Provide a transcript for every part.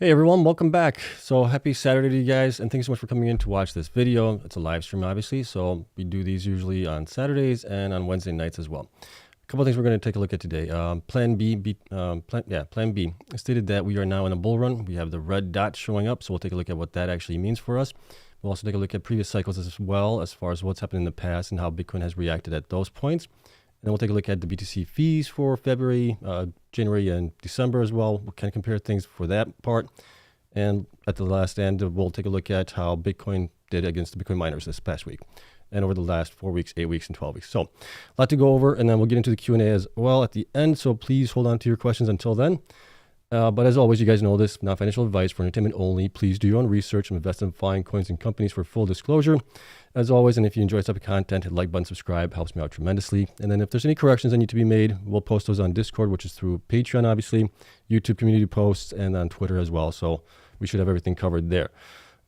Hey everyone, welcome back. So happy Saturday to you guys, and thanks so much for coming in to watch this video. It's a live stream, obviously, so we do these usually on Saturdays and on Wednesday nights as well. A couple of things we're going to take a look at today. Plan B stated that we are now in a bull run. We have the red dot showing up, so we'll take a look at what that actually means for us. We'll also take a look at previous cycles as well, as far as what's happened in the past and how Bitcoin has reacted at those points. And then we'll take a look at the BTC fees for February, January, and December as well. We'll kind of compare things for that part. And at the last end, we'll take a look at how Bitcoin did against the Bitcoin miners this past week and over the last 4 weeks, 8 weeks, and 12 weeks. So a lot to go over, and then we'll get into the Q&A as well at the end. So please hold on to your questions until then. But as always, you guys know this, not financial advice, for entertainment only. Please do your own research and invest in fine coins and companies for full disclosure. As always, and if you enjoy this type of content, hit the like button, subscribe, helps me out tremendously. And then if there's any corrections that need to be made, we'll post those on Discord, which is through Patreon, obviously, YouTube community posts, and on Twitter as well. So we should have everything covered there.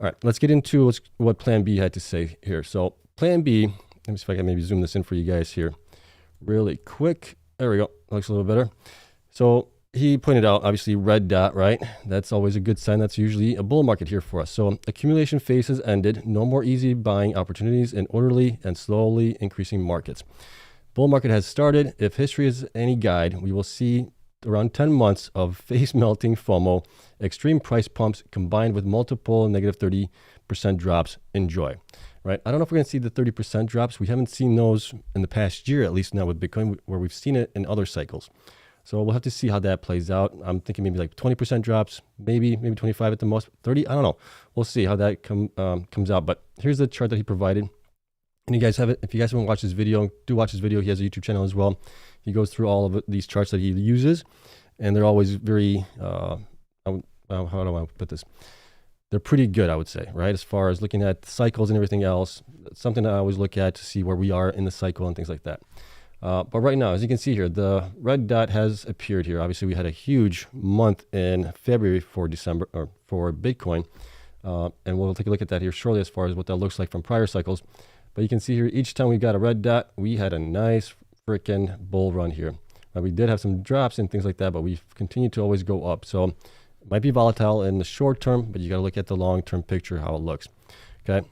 All right, let's get into what Plan B had to say here. So Plan B, let me see if I can maybe zoom this in for you guys here really quick. There we go, looks a little better. So he pointed out, obviously, red dot, right? That's always a good sign. That's usually a bull market here for us. So accumulation phase has ended. No more easy buying opportunities in orderly and slowly increasing markets. Bull market has started. If history is any guide, we will see around 10 months of face-melting FOMO, extreme price pumps combined with multiple negative 30% drops. Enjoy, right? I don't know if we're going to see the 30% drops. We haven't seen those in the past year, at least now with Bitcoin, where we've seen it in other cycles. So we'll have to see how that plays out. I'm thinking maybe like 20% drops, maybe 25 at the most, 30. I don't know. We'll see how that comes out. But here's the chart that he provided. And you guys have it. If you guys haven't watched this video, do watch this video. He has a YouTube channel as well. He goes through all of these charts that he uses, and they're always very, how do I put this? They're pretty good, I would say, right? As far as looking at cycles and everything else, it's something that I always look at to see where we are in the cycle and things like that. But right now, as you can see here, the red dot has appeared here. Obviously, we had a huge month in February for December, or for Bitcoin. And we'll take a look at that here shortly as far as what that looks like from prior cycles. But you can see here, each time we got a red dot, we had a nice freaking bull run here. We did have some drops and things like that, but we've continued to always go up. So it might be volatile in the short term, but you got to look at the long-term picture, how it looks. Okay.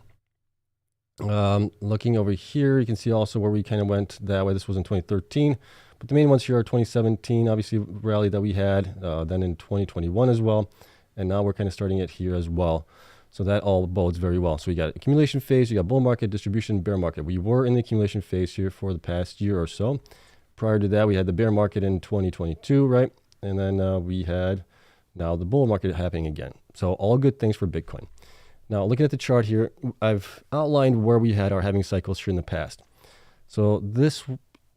Looking over here, you can see also where we kind of went that way. This was in 2013, but the main ones here are 2017, obviously rally that we had, then in 2021 as well. And now we're kind of starting it here as well. So that all bodes very well. So we got accumulation phase, you got bull market, distribution, bear market. We were in the accumulation phase here for the past year or so. Prior to that, we had the bear market in 2022, right? And then we had now the bull market happening again. So all good things for Bitcoin. Now, looking at the chart here, I've outlined where we had our halving cycles here in the past. So this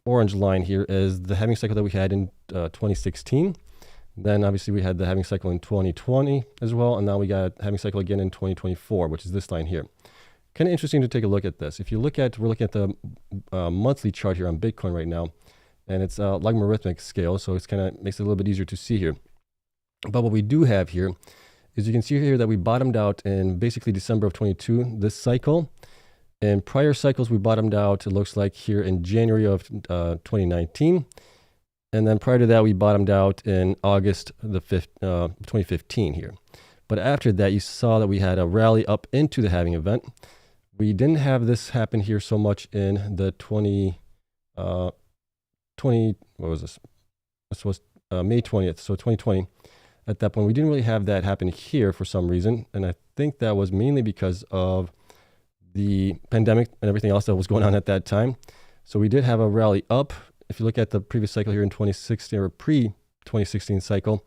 orange line here is the halving cycle that we had in 2016. Then obviously we had the halving cycle in 2020 as well. And now we got a halving cycle again in 2024, which is this line here. Kind of interesting to take a look at this. If you look at, we're looking at the monthly chart here on Bitcoin right now, and it's a logarithmic scale. So it's kind of makes it a little bit easier to see here. But what we do have here is you can see here that we bottomed out in basically December of 22, this cycle. In prior cycles, we bottomed out, it looks like here in January of 2019. And then prior to that, we bottomed out in August the 2015 here. But after that, you saw that we had a rally up into the halving event. We didn't have this happen here so much in the what was this? This was May 20th, so 2020. At that point, we didn't really have that happen here for some reason. And I think that was mainly because of the pandemic and everything else that was going on at that time. So we did have a rally up. If you look at the previous cycle here in 2016 or pre-2016 cycle,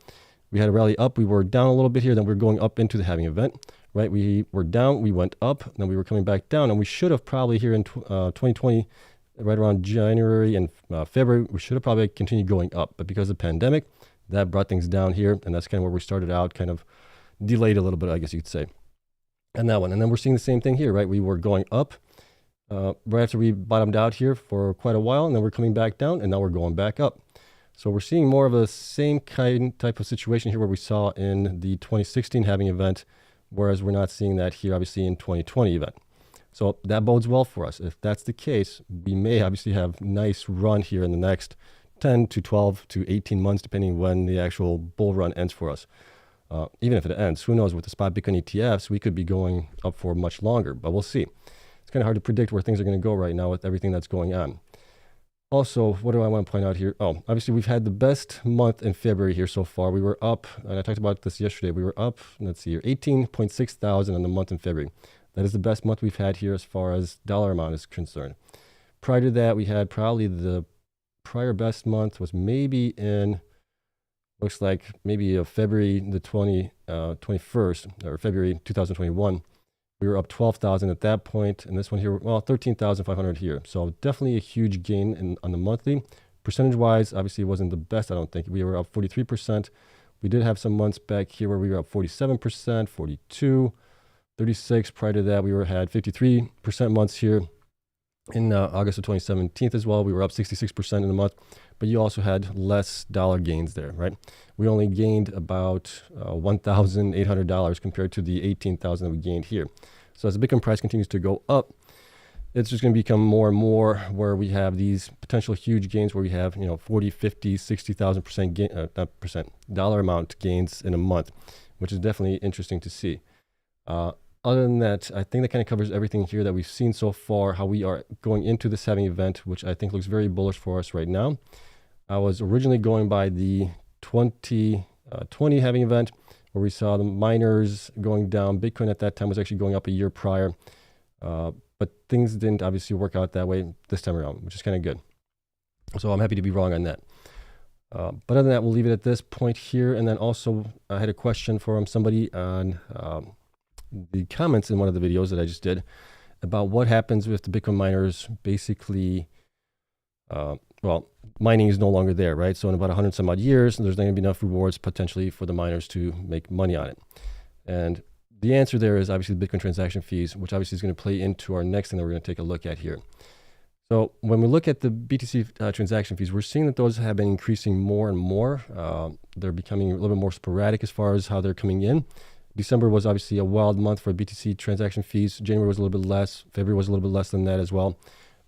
we had a rally up. We were down a little bit here. Then we were going up into the halving event, right? We were down, we went up, then we were coming back down. And we should have probably here in 2020, right around January and February, we should have probably continued going up. But because of the pandemic, that brought things down here. And that's kind of where we started out, kind of delayed a little bit, I guess you could say. And that one. And then we're seeing the same thing here, right? We were going up right after we bottomed out here for quite a while, and then we're coming back down, and now we're going back up. So we're seeing more of a same type of situation here where we saw in the 2016 halving event, whereas we're not seeing that here, obviously, in 2020 event. So that bodes well for us. If that's the case, we may obviously have a nice run here in the next 10 to 12 to 18 months, depending when the actual bull run ends for us. even if it ends. Who knows, with the spot Bitcoin ETFs, we could be going up for much longer, but we'll see. It's kind of hard to predict where things are going to go right now with everything that's going on. Also, what do I want to point out here? Oh, obviously we've had the best month in February here so far. We were up, and I talked about this yesterday, we were up, let's see here, 18.6 thousand in the month in February. That is the best month we've had here as far as dollar amount is concerned. Prior to that, we had probably the prior best month was maybe in, looks like maybe February the 21st, or February 2021. We were up 12,000 at that point, and this one here, well, 13,500 here. So definitely a huge gain on the monthly. Percentage-wise, obviously it wasn't the best, I don't think. We were up 43%. We did have some months back here where we were up 47%, 42, 36. Prior to that, we had 53% months here. In August of 2017 as well, we were up 66% in the month, but you also had less dollar gains there, right? We only gained about $1,800 compared to the $18,000 that we gained here. So as the Bitcoin price continues to go up, it's just going to become more and more where we have these potential huge gains where we have, 40, 50, 60,000% dollar amount gains in a month, which is definitely interesting to see. Other than that, I think that kind of covers everything here that we've seen so far, how we are going into this halving event, which I think looks very bullish for us right now. I was originally going by the 2020 halving event where we saw the miners going down. Bitcoin at that time was actually going up a year prior, but things didn't obviously work out that way this time around, which is kind of good. So I'm happy to be wrong on that. But other than that, we'll leave it at this point here. And then also I had a question from somebody on the comments in one of the videos that I just did about what happens with the Bitcoin miners. Basically, well, mining is no longer there, right? So in about 100 some odd years, there's not going to be enough rewards potentially for the miners to make money on it. And the answer there is obviously the Bitcoin transaction fees, which obviously is going to play into our next thing that we're going to take a look at here. So when we look at the BTC transaction fees, we're seeing that those have been increasing more and more. They're becoming a little bit more sporadic as far as how they're coming in. December was obviously a wild month for BTC transaction fees. January was a little bit less. February was a little bit less than that as well.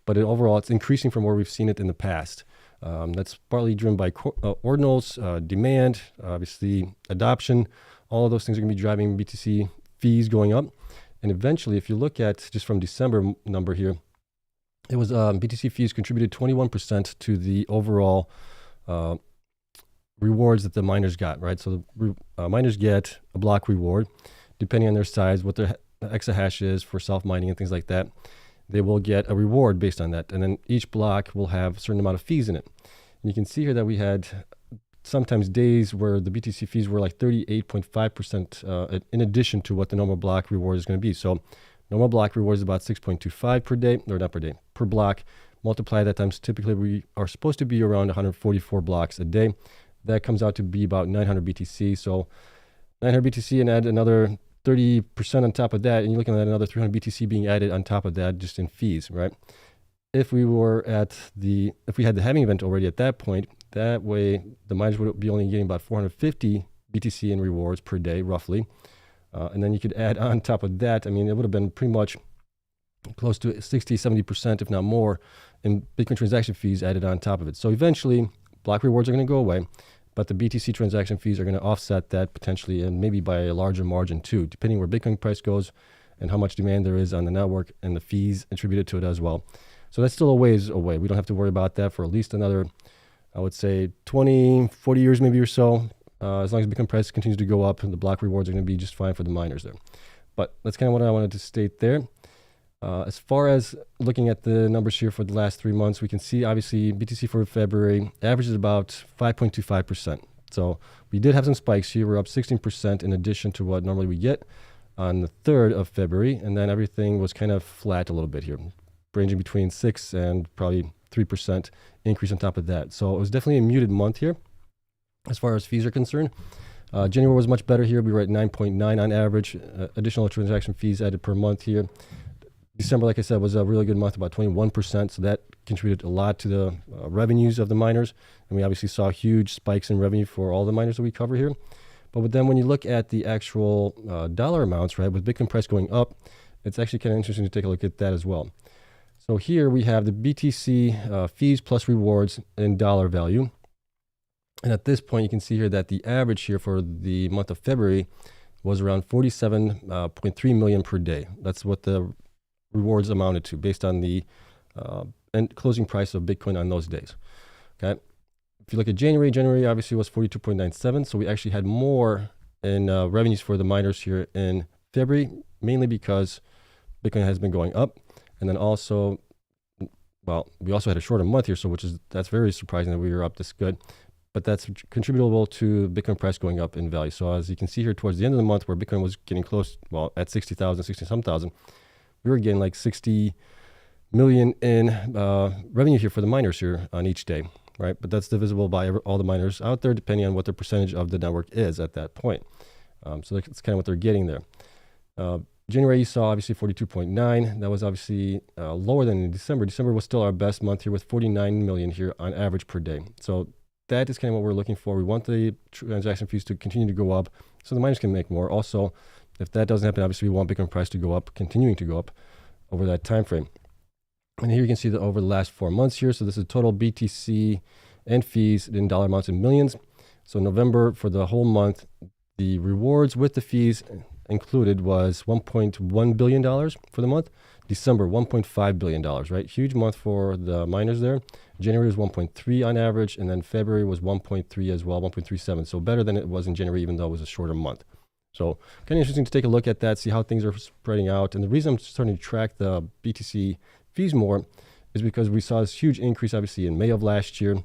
But overall, it's increasing from where we've seen it in the past. That's partly driven by ordinals, demand, obviously adoption. All of those things are going to be driving BTC fees going up. And eventually, if you look at just from December number here, it was BTC fees contributed 21% to the overall rewards that the miners got, right? So the miners get a block reward, depending on their size, what their exahash is for self-mining and things like that. They will get a reward based on that. And then each block will have a certain amount of fees in it. And you can see here that we had sometimes days where the BTC fees were like 38.5% in addition to what the normal block reward is going to be. So normal block reward is about 6.25 per day, or not per day, per block. Multiply that times, typically we are supposed to be around 144 blocks a day. That comes out to be about 900 BTC. So 900 BTC and add another 30% on top of that, and you're looking at another 300 BTC being added on top of that just in fees, right? If we had the halving event already at that point, that way the miners would be only getting about 450 BTC in rewards per day, roughly. And then you could add on top of that, I mean, it would have been pretty much close to 60, 70%, if not more, in Bitcoin transaction fees added on top of it. So eventually, block rewards are going to go away, but the BTC transaction fees are going to offset that potentially, and maybe by a larger margin too, depending where Bitcoin price goes and how much demand there is on the network and the fees attributed to it as well. So that's still a ways away. We don't have to worry about that for at least another, I would say, 20, 40 years maybe or so. As long as Bitcoin price continues to go up, the block rewards are going to be just fine for the miners there. But that's kind of what I wanted to state there. As far as looking at the numbers here for the last 3 months, we can see obviously BTC for February averages about 5.25%. So we did have some spikes here. We're up 16% in addition to what normally we get on the 3rd of February. And then everything was kind of flat a little bit here, ranging between 6 and probably 3% increase on top of that. So it was definitely a muted month here as far as fees are concerned. January was much better here. We were at 9.9 on average, additional transaction fees added per month here. December, like I said, was a really good month, about 21%. So that contributed a lot to the revenues of the miners. And we obviously saw huge spikes in revenue for all the miners that we cover here. But then when you look at the actual dollar amounts, right, with Bitcoin price going up, it's actually kind of interesting to take a look at that as well. So here we have the BTC fees plus rewards in dollar value. And at this point, you can see here that the average here for the month of February was around 47.3 million per day. That's what the rewards amounted to based on the and closing price of Bitcoin on those days. Okay. If you look at January obviously was 42.97. So we actually had more in revenues for the miners here in February, mainly because Bitcoin has been going up. And then also, well, we also had a shorter month here, so that's very surprising that we were up this good. But that's contributable to Bitcoin price going up in value. So as you can see here towards the end of the month where Bitcoin was getting close, well, at 60,000, 60-some thousand, we were getting like 60 million in revenue here for the miners here on each day, right? But that's divisible by all the miners out there, depending on what their percentage of the network is at that point. So that's kind of what they're getting there. January, you saw obviously 42.9. That was obviously lower than in December. December was still our best month here with 49 million here on average per day. So that is kind of what we're looking for. We want the transaction fees to continue to go up so the miners can make more. Also, if that doesn't happen, obviously we want Bitcoin price to go up, continuing to go up over that time frame. And here you can see that over the last 4 months here. So this is total BTC and fees in dollar amounts in millions. So November for the whole month, the rewards with the fees included was $1.1 billion for the month. December, $1.5 billion, right? Huge month for the miners there. January was 1.3 on average, and then February was 1.3 as well, 1.37. So better than it was in January, even though it was a shorter month. So kind of interesting to take a look at that, see how things are spreading out. And the reason I'm starting to track the BTC fees more is because we saw this huge increase, obviously, in May of last year.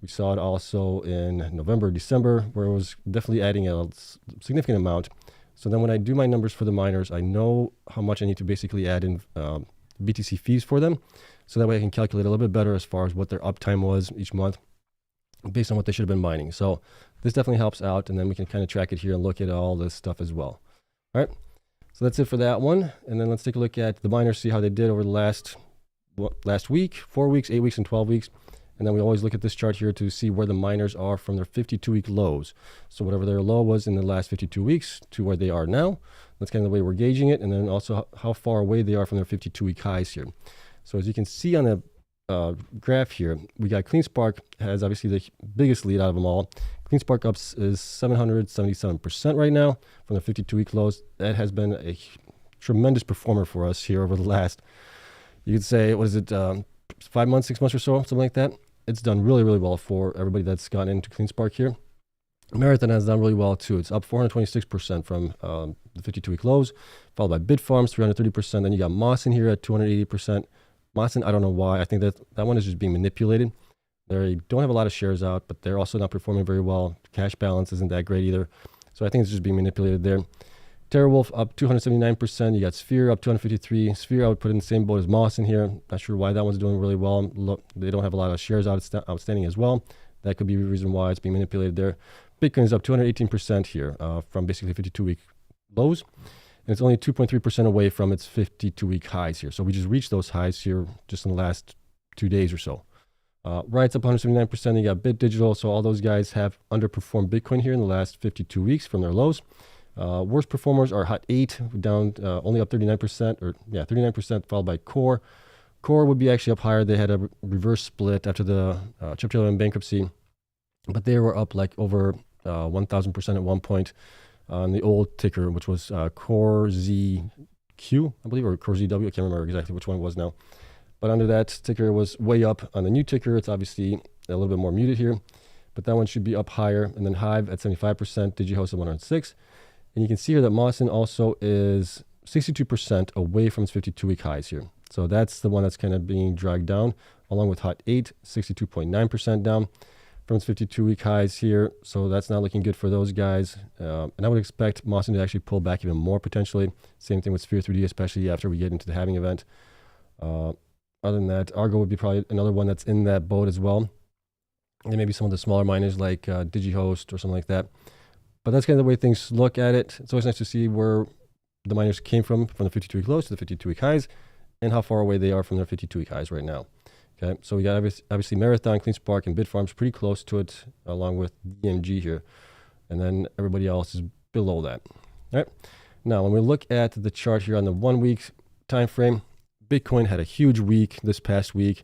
We saw it also in November, December, where it was definitely adding a significant amount. So then when I do my numbers for the miners, I know how much I need to basically add in BTC fees for them. So that way I can calculate a little bit better as far as what their uptime was each month based on what they should have been mining. So this definitely helps out. And then we can kind of track it here and look at all this stuff as well. All right. So that's it for that one. And then let's take a look at the miners, see how they did over the last week, 4 weeks, 8 weeks, and 12 weeks. And then we always look at this chart here to see where the miners are from their 52-week lows. So whatever their low was in the last 52 weeks to where they are now, that's kind of the way we're gauging it. And then also how far away they are from their 52-week highs here. So as you can see on the graph here, we got Cleanspark has obviously the biggest lead out of them all. Cleanspark up is 777% right now from the 52-week lows. That has been a tremendous performer for us here over the last, you could say, what is it, 5 months, 6 months or so, something like that. It's done really, really well for everybody that's gotten into Cleanspark here. Marathon has done really well too. It's up 426% from the 52-week lows, followed by Bitfarms, 330%. Then you got Mawson here at 280%. Mawson, I don't know why. I think that one is just being manipulated. They don't have a lot of shares out, but they're also not performing very well. Cash balance isn't that great either. So I think it's just being manipulated there. TerraWolf up 279%. You got Sphere up 253. Sphere, I would put in the same boat as Mawson here. Not sure why that one's doing really well. Look, they don't have a lot of shares outstanding as well. That could be the reason why it's being manipulated there. Bitcoin is up 218% here from basically 52-week lows. And it's only 2.3% away from its 52-week highs here. So we just reached those highs here just in the last 2 days or so. Riot's up 179%. You got Digital. So all those guys have underperformed Bitcoin here in the last 52 weeks from their lows. Worst performers are Hut 8, down only up 39%, or yeah, 39%, followed by Core. Core would be actually up higher. They had a reverse split after the Chip bankruptcy, but they were up like over 1,000% at one point on the old ticker, which was CORZQ, I believe, or CORZW. I can't remember exactly which one it was now. But under that ticker was way up. On the new ticker, it's obviously a little bit more muted here, but that one should be up higher. And then Hive at 75%, Digihost at 106%. And you can see here that Mawson also is 62% away from its 52-week highs here. So that's the one that's kind of being dragged down, along with Hut 8, 62.9% down from its 52-week highs here. So that's not looking good for those guys. And I would expect Mawson to actually pull back even more potentially. Same thing with Sphere 3D, especially after we get into the halving event. Other than that, Argo would be probably another one that's in that boat as well. And maybe some of the smaller miners like Digihost or something like that. But that's kind of the way things look at it. It's always nice to see where the miners came from the 52-week lows to the 52-week highs, and how far away they are from their 52-week highs right now. Okay, so we got obviously Marathon, Cleanspark, and Bitfarms pretty close to it, along with DMG here. And then everybody else is below that. All right. Now, when we look at the chart here on the 1 week time frame, Bitcoin had a huge week this past week.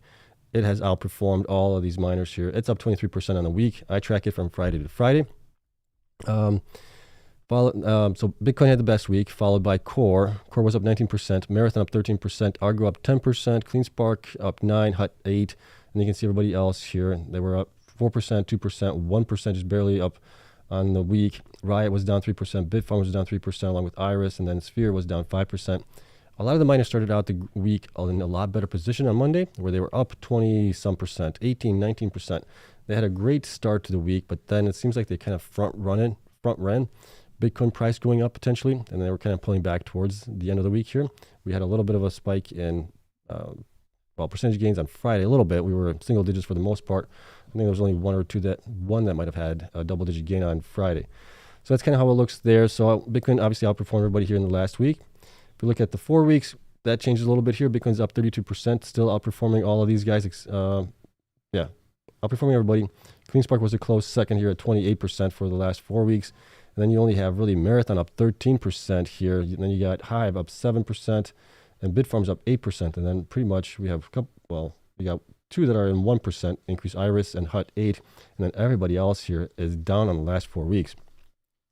it has outperformed all of these miners here. It's up 23% on the week. I track it from Friday to Friday. So Bitcoin had the best week, followed by Core. Core was up 19%, Marathon up 13%, Argo up 10%, Cleanspark up 9%, Hut 8%, and you can see everybody else here. They were up 4%, 2%, 1% just barely up on the week. Riot was down 3%, Bitfarms was down 3%, along with Iris, and then Sphere was down 5%. A lot of the miners started out the week in a lot better position on Monday, where they were up 20-some%, 18, 19%. They had a great start to the week, but then it seems like they kind of front ran Bitcoin price going up potentially, and they were kind of pulling back towards the end of the week here. We had a little bit of a spike in, percentage gains on Friday, a little bit. We were single digits for the most part. I think there was only one that might have had a double-digit gain on Friday. So that's kind of how it looks there. So Bitcoin obviously outperformed everybody here in the last week. If we look at the 4 weeks, that changes a little bit here. Bitcoin's up 32%, still outperforming all of these guys. Outperforming everybody. Cleanspark was a close second here at 28% for the last 4 weeks. And then you only have really Marathon up 13% here. And then you got Hive up 7% and Bitfarms up 8%. And then pretty much we have we got two that are in 1% increase, Iris and Hut 8%. And then everybody else here is down on the last 4 weeks.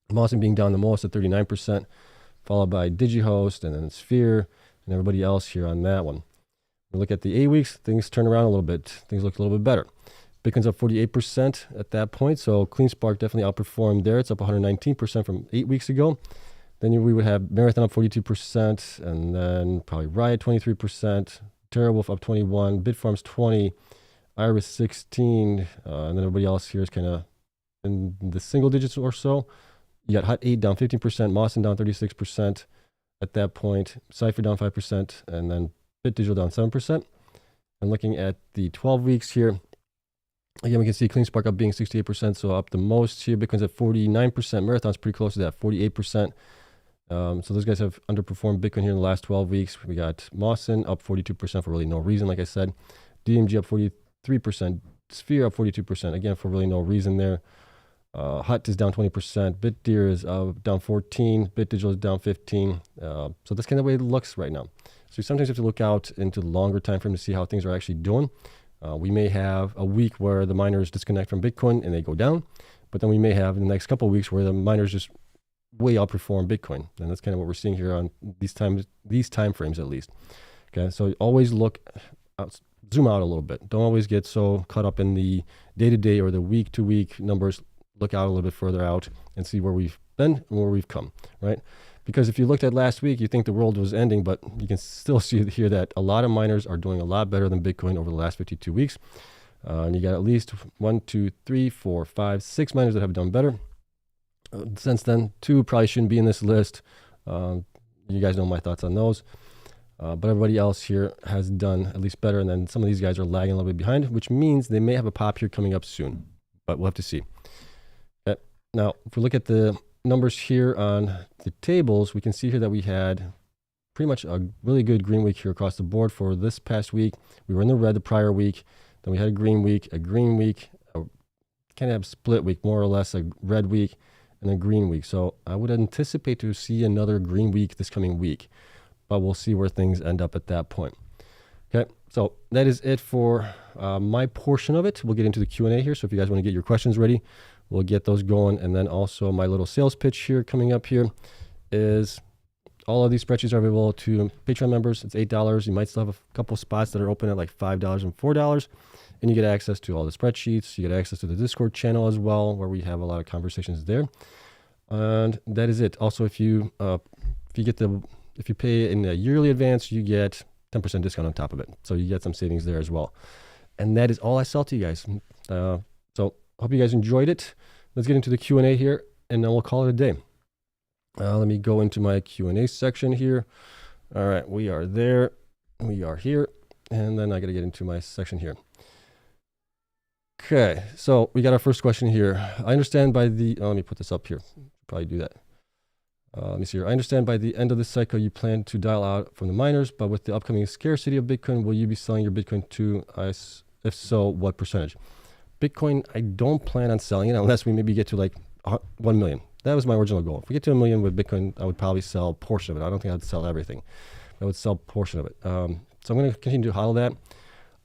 Mawson being down the most at 39%, followed by Digihost and then Sphere and everybody else here on that one. We look at the 8 weeks, things turn around a little bit. Things look a little bit better. Bitcoin's up 48% at that point, so Cleanspark definitely outperformed there. It's up 119% from 8 weeks ago. Then we would have Marathon up 42%, and then probably Riot 23%, TeraWolf up 21%, Bitfarms 20%, Iris 16%, and then everybody else here is kind of in the single digits or so. You got Hut 8 down 15%, Mawson down 36% at that point, Cypher down 5%, and then BitDigital down 7%. And looking at the 12 weeks here, again, we can see Cleanspark up being 68%, so up the most here. Bitcoin's at 49%. Marathon's pretty close to that, 48%. So those guys have underperformed Bitcoin here in the last 12 weeks. We got Mawson up 42% for really no reason, like I said. DMG up 43%. Sphere up 42%, again, for really no reason there. Hut is down 20%. BitDeer is down 14%. BitDigital is down 15%. So that's kind of the way it looks right now. So you sometimes have to look out into the longer time frame to see how things are actually doing. We may have a week where the miners disconnect from Bitcoin and they go down, but then we may have in the next couple of weeks where the miners just way outperform Bitcoin. And that's kind of what we're seeing here on these time frames at least. Okay, so always zoom out a little bit. Don't always get so caught up in the day-to-day or the week-to-week numbers. Look out a little bit further out and see where we've been and where we've come, right? Because if you looked at last week, you think the world was ending, but you can still see here that a lot of miners are doing a lot better than Bitcoin over the last 52 weeks. And you got at least 1, 2, 3, 4, 5, 6 miners that have done better. Since then, 2 probably shouldn't be in this list. You guys know my thoughts on those. But everybody else here has done at least better. And then some of these guys are lagging a little bit behind, which means they may have a pop here coming up soon. But we'll have to see. Okay. Now, if we look at the numbers here on the tables, we can see here that we had pretty much a really good green week here across the board for this past week. We were in the red the prior week. Then we had a green week, a kind of split week, more or less a red week and a green week. So I would anticipate to see another green week this coming week, but we'll see where things end up at that point. Okay, so that is it for my portion of it. We'll get into the Q&A here. So if you guys want to get your questions ready, we'll get those going. And then also my little sales pitch here coming up here is all of these spreadsheets are available to Patreon members. It's $8. You might still have a couple spots that are open at like $5 and $4. And you get access to all the spreadsheets. You get access to the Discord channel as well, where we have a lot of conversations there. And that is it. Also, if you pay in a yearly advance, you get 10% discount on top of it. So you get some savings there as well. And that is all I sell to you guys. So hope you guys enjoyed it. Let's get into the Q&A here, and then we'll call it a day. Let me go into my Q&A section here. All right, we are there. We are here. And then I got to get into my section here. Okay, so we got our first question here. I understand by the, let me put this up here. Probably do that. Let me see here. I understand by the end of this cycle, you plan to dial out from the miners, but with the upcoming scarcity of Bitcoin, will you be selling your Bitcoin to us? If so, what percentage? Bitcoin, I don't plan on selling it unless we maybe get to like 1 million. That was my original goal. If we get to 1 million with Bitcoin, I would probably sell a portion of it. I don't think I'd sell everything. I would sell a portion of it. So I'm going to continue to hodl that.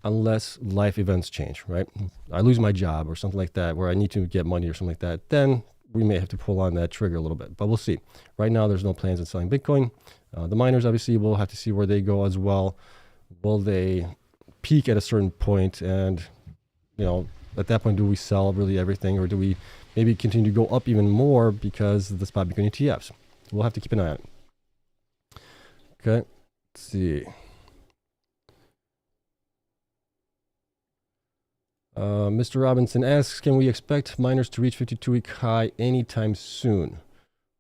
unless life events change, right? I lose my job or something like that, where I need to get money or something like that, then we may have to pull on that trigger a little bit, but we'll see. Right now, there's no plans on selling Bitcoin. The miners, obviously, we'll have to see where they go as well. Will they peak at a certain point? And, you know, at that point, do we sell really everything, or do we maybe continue to go up even more because of the spot Bitcoin ETFs? We'll have to keep an eye on it. Okay, let's see. Mr. Robinson asks, can we expect miners to reach 52-week high anytime soon?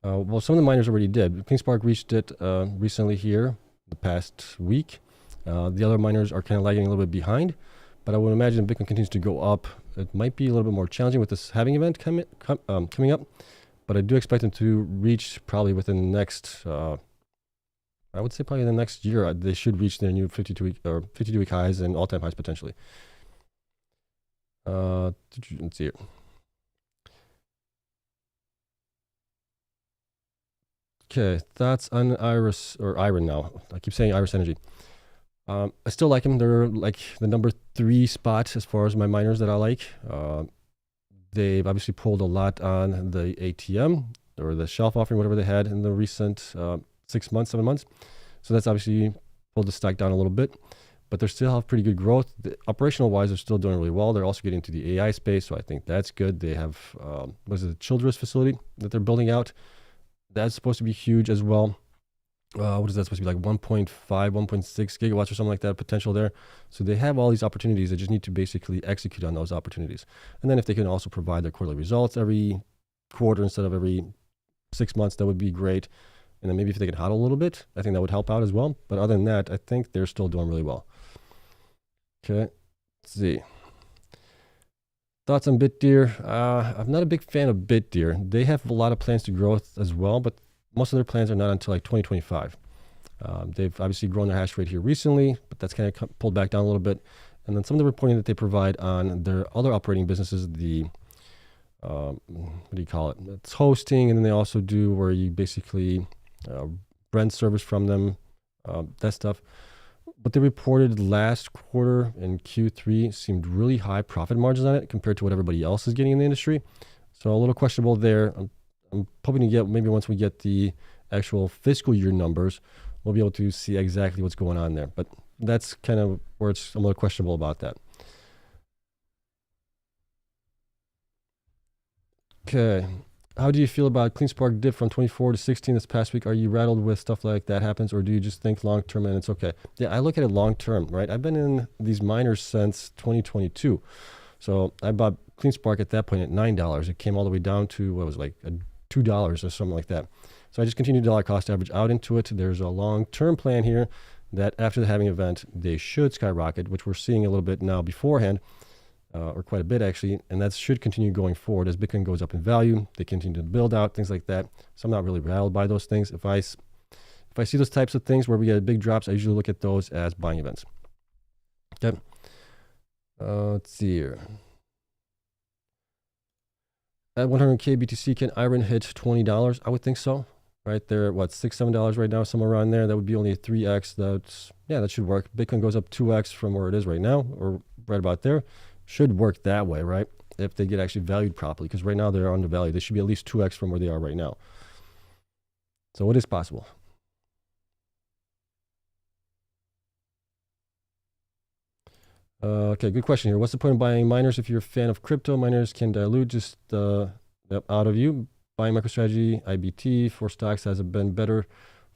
Well, some of the miners already did. Cleanspark reached it recently here, the past week. The other miners are kind of lagging a little bit behind, but I would imagine Bitcoin continues to go up. It might be a little bit more challenging with this halving event coming up, but I do expect them to reach probably within the next, I would say probably the next year, they should reach their new 52-week highs and all-time highs potentially. Let's see here. Okay, thoughts on IREN now. I keep saying Iris Energy. I still like them. They're like the number 3 spot as far as my miners that I like. They've obviously pulled a lot on the ATM or the shelf offering, whatever they had in the recent 6 months, 7 months. So that's obviously pulled the stock down a little bit, but they still have pretty good growth. Operational wise, they're still doing really well. They're also getting into the AI space, so I think that's good. They have, what is it, the Childress facility that they're building out. That's supposed to be huge as well. What is that supposed to be, like 1.5, 1.6 gigawatts or something like that potential there. So they have all these opportunities. They just need to basically execute on those opportunities. And then if they can also provide their quarterly results every quarter instead of every 6 months, that would be great. And then maybe if they could hodl a little bit, I think that would help out as well. But other than that, I think they're still doing really well. Okay, let's see. Thoughts on BitDeer? I'm not a big fan of BitDeer. They have a lot of plans to grow as well, but most of their plans are not until like 2025. They've obviously grown their hash rate here recently, but that's kind of pulled back down a little bit. And then some of the reporting that they provide on their other operating businesses, the, what do you call it? It's hosting, and then they also do where you basically rent service from them, that stuff. What they reported last quarter in Q3 seemed really high profit margins on it compared to what everybody else is getting in the industry. So a little questionable there. I'm hoping to get, maybe once we get the actual fiscal year numbers, we'll be able to see exactly what's going on there. But that's kind of where it's a little questionable about that. Okay. How do you feel about Cleanspark dip from 24 to 16 this past week? Are you rattled with stuff like that happens, or do you just think long term and it's okay? Yeah, I look at it long term, right? I've been in these miners since 2022. So I bought Cleanspark at that point at $9. It came all the way down to, what was it, like $2 or something like that. So I just continued dollar cost average out into it. There's a long-term plan here that after the halving event, they should skyrocket, which we're seeing a little bit now beforehand, or quite a bit actually, and that should continue going forward as Bitcoin goes up in value. They continue to build out, things like that. So I'm not really rattled by those things. If I see those types of things where we get big drops, I usually look at those as buying events. Okay. Let's see here. At 100K BTC, can IREN hit $20? I would think so. Right there, what, $6, $7 right now, somewhere around there. That would be only a 3x. That's, yeah, that should work. Bitcoin goes up 2x from where it is right now, or right about there. Should work that way, right? If they get actually valued properly, because right now they're undervalued. They should be at least 2x from where they are right now. So it is possible. Okay, good question here. What's the point of buying miners if you're a fan of crypto? Miners can dilute just out of you. Buying MicroStrategy, IBT, for stocks has been better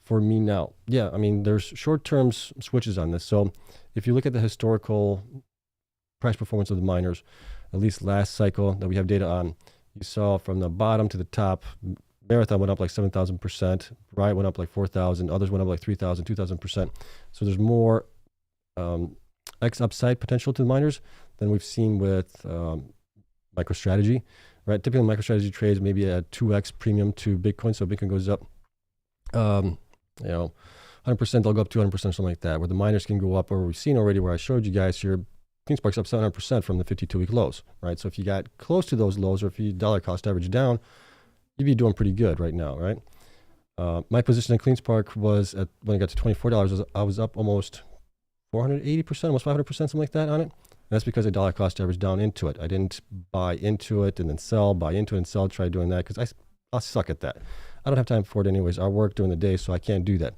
for me now. Yeah, I mean, there's short-term switches on this. So if you look at the historical price performance of the miners, at least last cycle that we have data on, you saw from the bottom to the top, Marathon went up like 7,000%, Riot went up like 4,000, others went up like 3,000, 2,000%. So there's more X upside potential to the miners than we've seen with MicroStrategy, right? Typically MicroStrategy trades maybe a 2x premium to Bitcoin. So Bitcoin goes up, 100%, they'll go up 200%, something like that, where the miners can go up, or we've seen already where I showed you guys here, Cleanspark's up 700% from the 52-week lows, right? So if you got close to those lows, or if you dollar cost average down, you'd be doing pretty good right now, right? My position in Cleanspark was when it got to $24, I was up almost 480%, almost 500%, something like that on it. And that's because I dollar cost average down into it. I didn't buy into it and then sell, buy into it and sell, try doing that because I suck at that. I don't have time for it anyways. I work during the day, so I can't do that.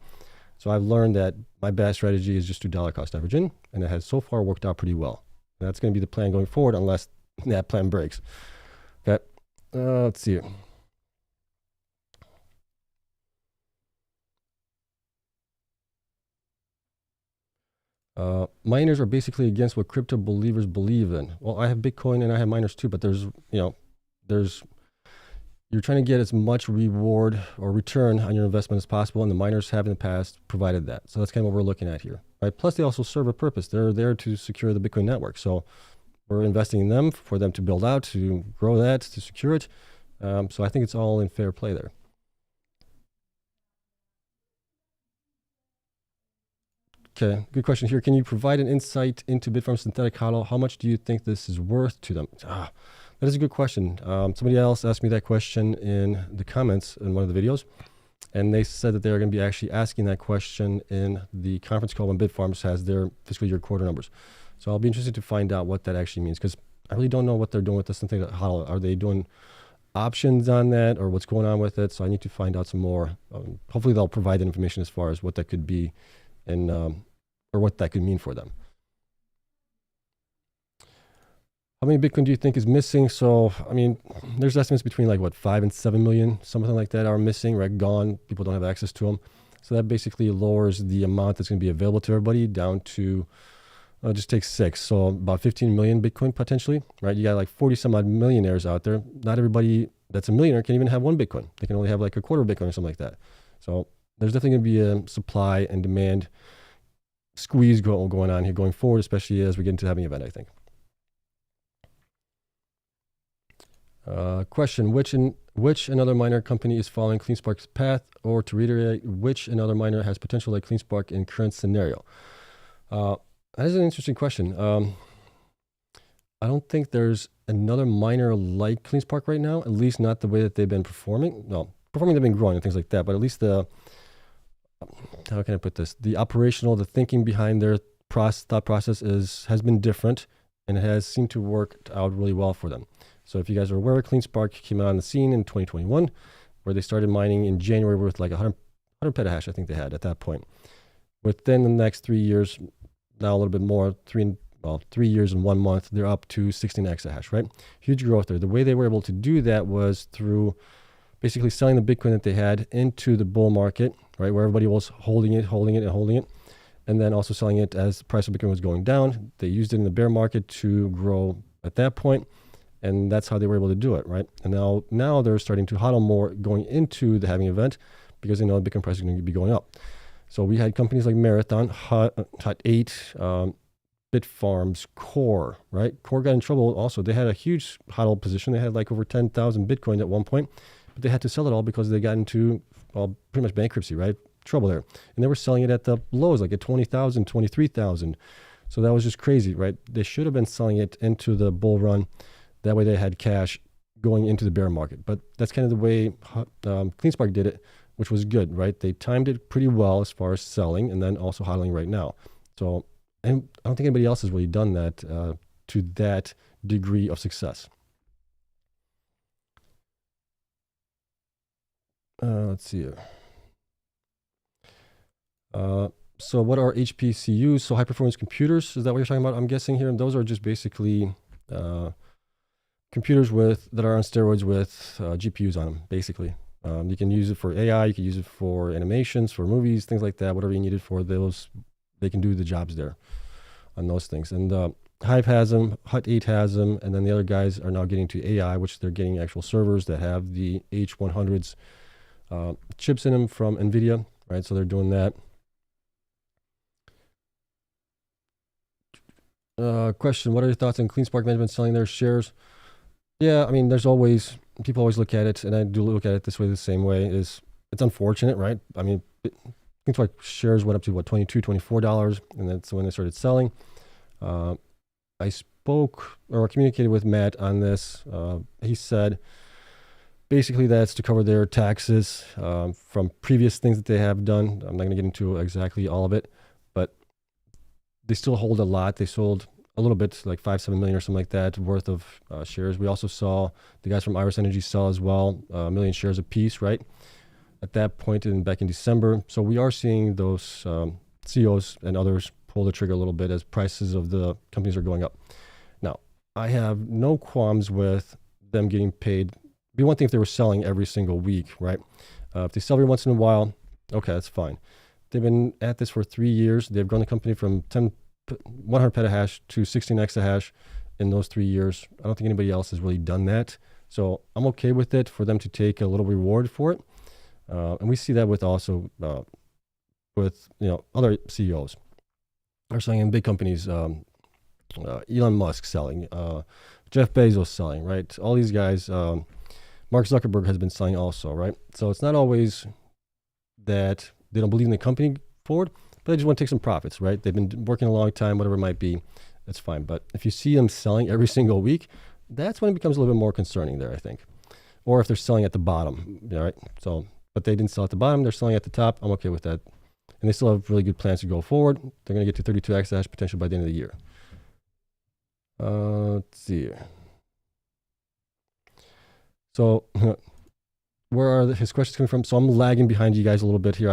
So I've learned that my best strategy is just to dollar cost average in, and it has so far worked out pretty well. And that's going to be the plan going forward unless that plan breaks. Okay, let's see here. Miners are basically against what crypto believers believe in. Well, I have Bitcoin and I have miners too, but you're trying to get as much reward or return on your investment as possible, and the miners have in the past provided that. So that's kind of what we're looking at here, right? Plus, they also serve a purpose. They're there to secure the Bitcoin network. So we're investing in them for them to build out, to grow that, to secure it. So I think it's all in fair play there. Okay, good question here. Can you provide an insight into Bitfarms synthetic HODL? How much do you think this is worth to them? That is a good question. Somebody else asked me that question in the comments in one of the videos, and they said that they're going to be actually asking that question in the conference call when Bitfarms has their fiscal year quarter numbers. So I'll be interested to find out what that actually means, because I really don't know what they're doing with this synthetic HODL. Are they doing options on that, or what's going on with it? So I need to find out some more. Hopefully they'll provide that information as far as what that could be and or what that could mean for them. How many Bitcoin do you think is missing? So, I mean, there's estimates between like, 5 and 7 million, something like that are missing, right? Gone. People don't have access to them. So that basically lowers the amount that's going to be available to everybody down to, just take 6. So about 15 million Bitcoin potentially, right? You got like 40 some odd millionaires out there. Not everybody that's a millionaire can even have one Bitcoin. They can only have like a quarter Bitcoin or something like that. So there's definitely going to be a supply and demand squeeze going on here going forward, especially as we get into the halving event, I think. Question, which another miner company is following Cleanspark's path? Or to reiterate, which another miner has potential like Cleanspark in current scenario? That is an interesting question. I don't think there's another miner like Cleanspark right now, at least not the way that they've been performing. No, they've been growing and things like that, but at least how can I put this? The operational, the thinking behind their thought process has been different, and it has seemed to work out really well for them. So if you guys are aware, Cleanspark came out on the scene in 2021, where they started mining in January with like 100 petahash, I think they had at that point. Within the next 3 years, now a little bit more, 3 years and 1 month, they're up to 16 exahash, right? Huge growth there. The way they were able to do that was through basically selling the Bitcoin that they had into the bull market, right? Where everybody was holding it. And then also selling it as the price of Bitcoin was going down. They used it in the bear market to grow at that point. And that's how they were able to do it, right? And now they're starting to hodl more going into the halving event because they know the Bitcoin price is going to be going up. So we had companies like Marathon, Hut 8, Bitfarms, CORZ, right? CORZ got in trouble also. They had a huge hodl position. They had like over 10,000 Bitcoin at one point, but they had to sell it all because they got into pretty much bankruptcy, right? Trouble there. And they were selling it at the lows, like at 20,000, 23,000. So that was just crazy, right? They should have been selling it into the bull run. That way they had cash going into the bear market. But that's kind of the way Cleanspark did it, which was good, right? They timed it pretty well as far as selling and then also hodling right now. So and I don't think anybody else has really done that to that degree of success. Let's see here. So what are HPCUs? So high performance computers, is that what you're talking about? I'm guessing here. And those are just basically computers that are on steroids with GPUs on them, basically. You can use it for AI, you can use it for animations, for movies, things like that, whatever you need it for, they can do the jobs there on those things. And Hive has them, Hut 8 has them, and then the other guys are now getting to AI, which they're getting actual servers that have the H100s chips in them from NVIDIA, right? So they're doing that. Question, what are your thoughts on Cleanspark management selling their shares? Yeah, I mean, people always look at it, and I do look at it this way, the same way, it's unfortunate, right? I mean, Cleanspark shares went up to what, $22, $24, and that's when they started selling. I spoke or communicated with Matt on this. He said basically that's to cover their taxes from previous things that they have done. I'm not going to get into exactly all of it, but they still hold a lot. They sold a little bit, like 5-7 million or something like that worth of shares. We also saw the guys from Iris Energy sell as well, 1 million shares apiece, right? At that point back in December. So we are seeing those CEOs and others pull the trigger a little bit as prices of the companies are going up. Now, I have no qualms with them getting paid. It'd be one thing if they were selling every single week, right? If they sell every once in a while, okay, that's fine. They've been at this for 3 years. They've grown the company from 100 petahash to 16 exahash in those 3 years. I don't think anybody else has really done that. So I'm okay with it for them to take a little reward for it. And we see that with also with other CEOs are selling in big companies. Elon Musk selling, Jeff Bezos selling, right? All these guys. Mark Zuckerberg has been selling also, right? So it's not always that they don't believe in the company forward, but they just want to take some profits, right? They've been working a long time, whatever it might be, that's fine. But if you see them selling every single week, that's when it becomes a little bit more concerning there, I think. Or if they're selling at the bottom, right? So, but they didn't sell at the bottom, they're selling at the top. I'm okay with that. And they still have really good plans to go forward. They're going to get to 32 exahash potential by the end of the year. Let's see here. So where are his questions coming from? So I'm lagging behind you guys a little bit here.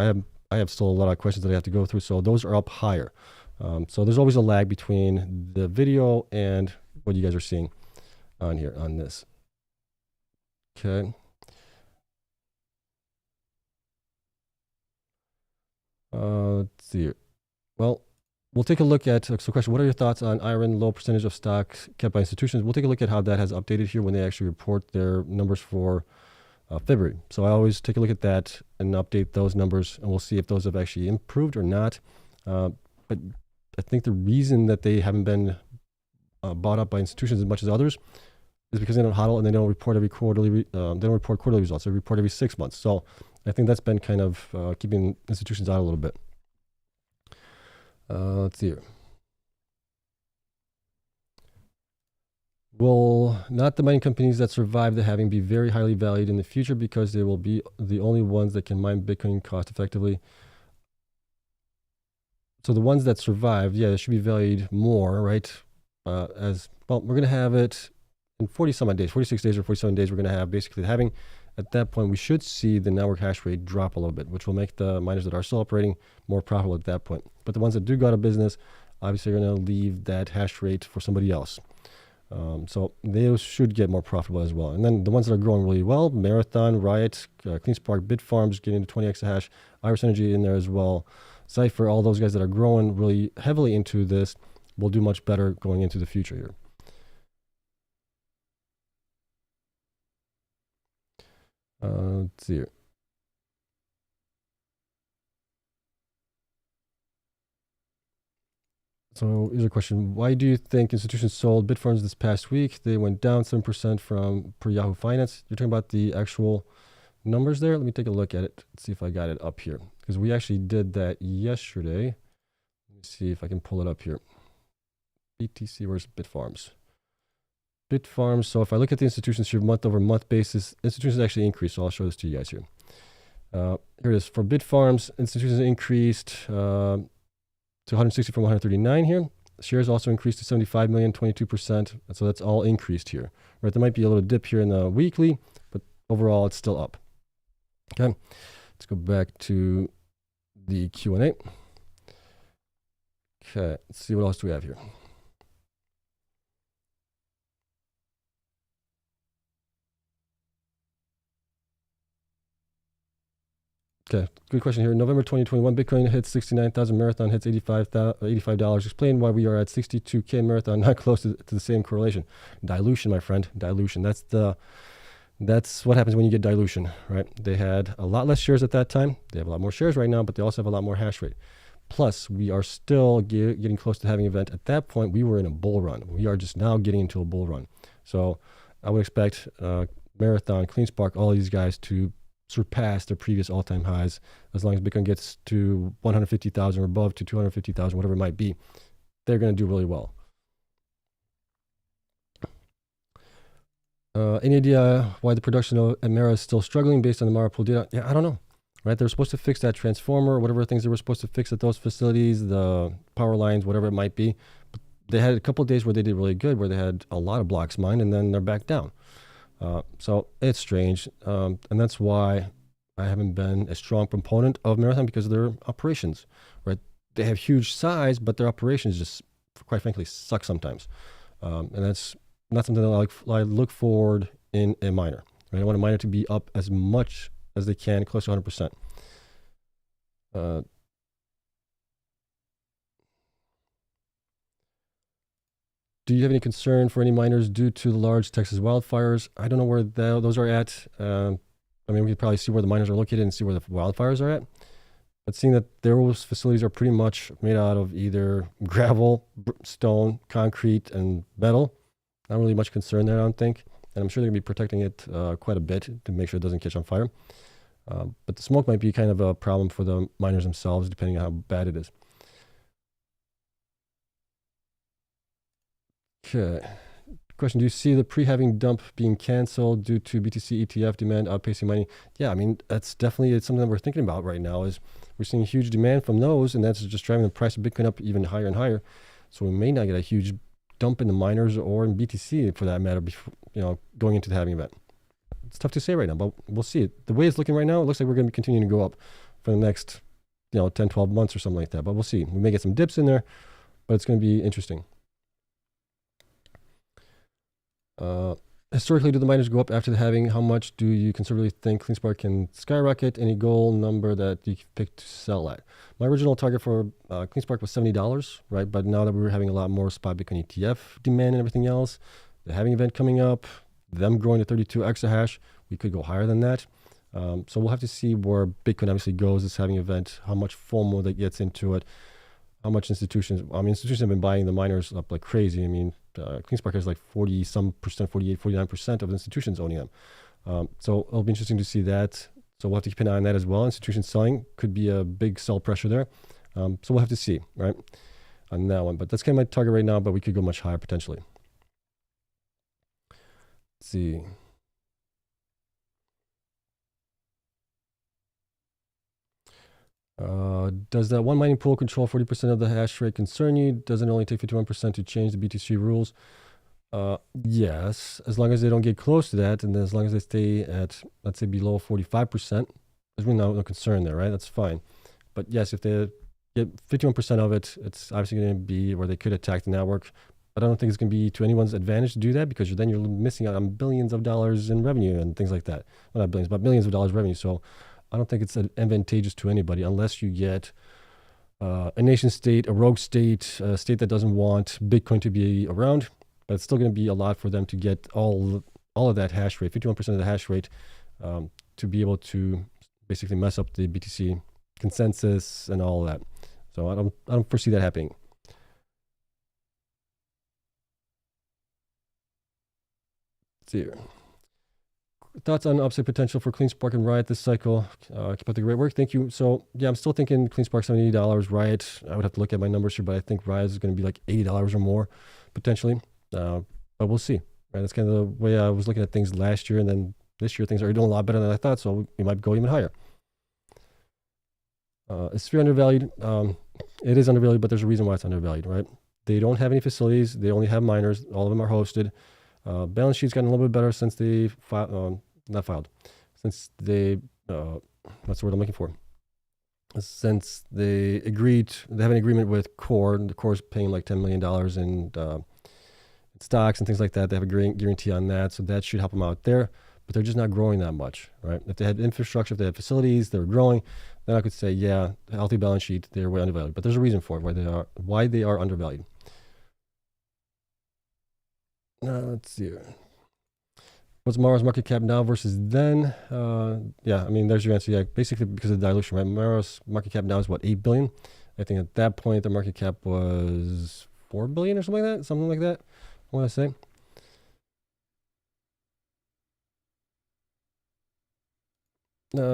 I have still a lot of questions that I have to go through. So those are up higher. So there's always a lag between the video and what you guys are seeing on here on this. Okay. Let's see here. Well, we'll take a look at, so question, what are your thoughts on IREN low percentage of stocks kept by institutions? We'll take a look at how that has updated here when they actually report their numbers for February. So I always take a look at that and update those numbers, and we'll see if those have actually improved or not. But I think the reason that they haven't been bought up by institutions as much as others is because they don't hodl and they don't report every quarterly. They don't report quarterly results. They report every 6 months. So I think that's been kind of keeping institutions out a little bit. Let's see here. Will not the mining companies that survive the halving be very highly valued in the future because they will be the only ones that can mine Bitcoin cost effectively? So the ones that survived, yeah, they should be valued more, right? As well, we're going to have it in 40 some odd days, 46 days or 47 days. We're going to have basically the halving. At that point, we should see the network hash rate drop a little bit, which will make the miners that are still operating more profitable at that point. But the ones that do go out of business, obviously, are going to leave that hash rate for somebody else. So they should get more profitable as well. And then the ones that are growing really well, Marathon, Riot, Cleanspark, Bitfarms getting to 20 exahash, Iris Energy in there as well. Cypher, all those guys that are growing really heavily into this will do much better going into the future here. Let's see here. So here's a question. Why do you think institutions sold Bitfarms this past week? They went down 7% from per Yahoo Finance. You're talking about the actual numbers there? Let me take a look at it. Let's see if I got it up here. Because we actually did that yesterday. Let me see if I can pull it up here. BTC versus Bitfarms. Bitfarms. So if I look at the institutions here month over month basis, institutions actually increased. So I'll show this to you guys here. Here it is. For Bitfarms, institutions increased to 160 from 139 here. Shares also increased to 75 million, 22%. So that's all increased here. Right, there might be a little dip here in the weekly, but overall it's still up. Okay, let's go back to the Q&A. Okay, let's see what else do we have here. Okay, good question here. November 2021, Bitcoin hits 69,000, Marathon hits $85. Explain why we are at 62K Marathon, not close to the same correlation. Dilution, my friend, dilution. That's what happens when you get dilution, right? They had a lot less shares at that time. They have a lot more shares right now, but they also have a lot more hash rate. Plus, we are still getting close to having an event. At that point, we were in a bull run. We are just now getting into a bull run. So I would expect Marathon, CleanSpark, all these guys to surpass their previous all-time highs as long as Bitcoin gets to 150,000 or above to 250,000, whatever it might be. They're going to do really well. Any idea why the production of Amara is still struggling based on the Mara pool data? Yeah, I don't know. right? They're supposed to fix that transformer, whatever things they were supposed to fix at those facilities, the power lines, whatever it might be. But they had a couple of days where they did really good, where they had a lot of blocks mined, and then they're back down. So it's strange, and that's why I haven't been a strong proponent of Marathon, because of their operations, right? They have huge size, but their operations just, quite frankly, suck sometimes. And that's not something that I look forward in a miner. Right? I want a miner to be up as much as they can, close to 100%. Do you have any concern for any miners due to the large Texas wildfires? I don't know where those are at. I mean, we could probably see where the miners are located and see where the wildfires are at. But seeing that those facilities are pretty much made out of either gravel, stone, concrete, and metal, not really much concern there, I don't think. And I'm sure they're going to be protecting it quite a bit to make sure it doesn't catch on fire. But the smoke might be kind of a problem for the miners themselves, depending on how bad it is. Okay. Question, do you see the pre-halving dump being canceled due to BTC ETF demand outpacing mining? Yeah, I mean, that's definitely something that we're thinking about right now. Is we're seeing huge demand from those, and that's just driving the price of Bitcoin up even higher and higher. So we may not get a huge dump in the miners or in BTC for that matter, before, going into the halving event. It's tough to say right now, but we'll see. The way it's looking right now, it looks like we're going to be continuing to go up for the next 10, 12 months or something like that. But we'll see. We may get some dips in there, but it's going to be interesting. Historically, do the miners go up after the halving? How much do you conservatively think Cleanspark can skyrocket? Any goal number that you pick to sell at? My original target for Cleanspark was $70, right? But now that we're having a lot more spot Bitcoin ETF demand and everything else, the halving event coming up, them growing to 32 exahash, we could go higher than that. So we'll have to see where Bitcoin obviously goes this halving event, how much FOMO that gets into it, how much institutions have been buying the miners up like crazy. I mean, Cleanspark has like 40-some percent, 48, 49% of institutions owning them. So it'll be interesting to see that. So we'll have to keep an eye on that as well. Institutions selling could be a big sell pressure there. So we'll have to see, right, on that one. But that's kind of my target right now, but we could go much higher potentially. Let's see. Does that one mining pool control 40% of the hash rate concern you? Doesn't it only take 51% to change the BTC rules? Yes, as long as they don't get close to that, and as long as they stay at, let's say, below 45%, there's really no concern there, right? That's fine. But yes, if they get 51% of it, it's obviously going to be where they could attack the network. But I don't think it's going to be to anyone's advantage to do that, because then you're missing out on billions of dollars in revenue and things like that. Well, not billions, but millions of dollars revenue. So I don't think it's advantageous to anybody unless you get a nation state, a rogue state, a state that doesn't want Bitcoin to be around. But it's still going to be a lot for them to get all of that hash rate, 51% of the hash rate, to be able to basically mess up the BTC consensus and all of that. So I don't foresee that happening. Let's see here. Thoughts on upside potential for Cleanspark and Riot this cycle? Keep up the great work. Thank you. So yeah, I'm still thinking Cleanspark $70. Riot, I would have to look at my numbers here, but I think Riot is going to be like $80 or more potentially. But we'll see. Right? That's kind of the way I was looking at things last year, and then this year things are doing a lot better than I thought, so we might go even higher. Is Sphere undervalued? It is undervalued, but there's a reason why it's undervalued, right? They don't have any facilities. They only have miners. All of them are hosted. Balance sheet's gotten a little bit better since they since they what's the word I'm looking for? Since they have an agreement with CORZ. The CORZ paying like $10 million in stocks and things like that. They have a guarantee on that, so that should help them out there. But they're just not growing that much, right? If they had infrastructure, if they had facilities, they were growing, then I could say, yeah, healthy balance sheet, they're way undervalued. But there's a reason for it, why they are undervalued. Let's see. What's Mara's market cap now versus then? Yeah, I mean, there's your answer. Yeah, basically because of the dilution, right? Mara's market cap now is what, 8 billion? I think at that point, the market cap was 4 billion or something like that. I want to say.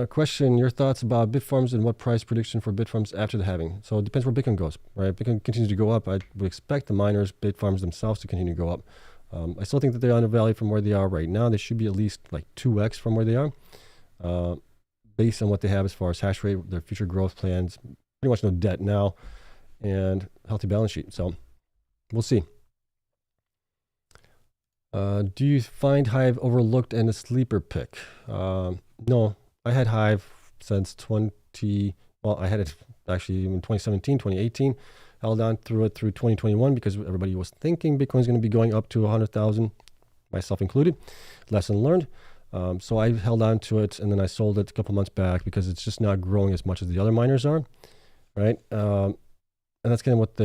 Question, your thoughts about Bitfarms and what price prediction for Bitfarms after the halving? So it depends where Bitcoin goes, right? Bitcoin continues to go up. I would expect the miners, Bitfarms themselves to continue to go up. I still think that they're undervalued from where they are right now. They should be at least like 2x from where they are. based on what they have as far as hash rate, their future growth plans, pretty much no debt now, and healthy balance sheet. So we'll see. Do you find Hive overlooked and a sleeper pick? No, I had Hive since I had it actually in 2017, 2018. Held on through it through 2021 because everybody was thinking Bitcoin is going to be going up to 100,000, myself included. Lesson learned. So I held on to it, and then I sold it a couple months back because it's just not growing as much as the other miners are, right? And that's kind of what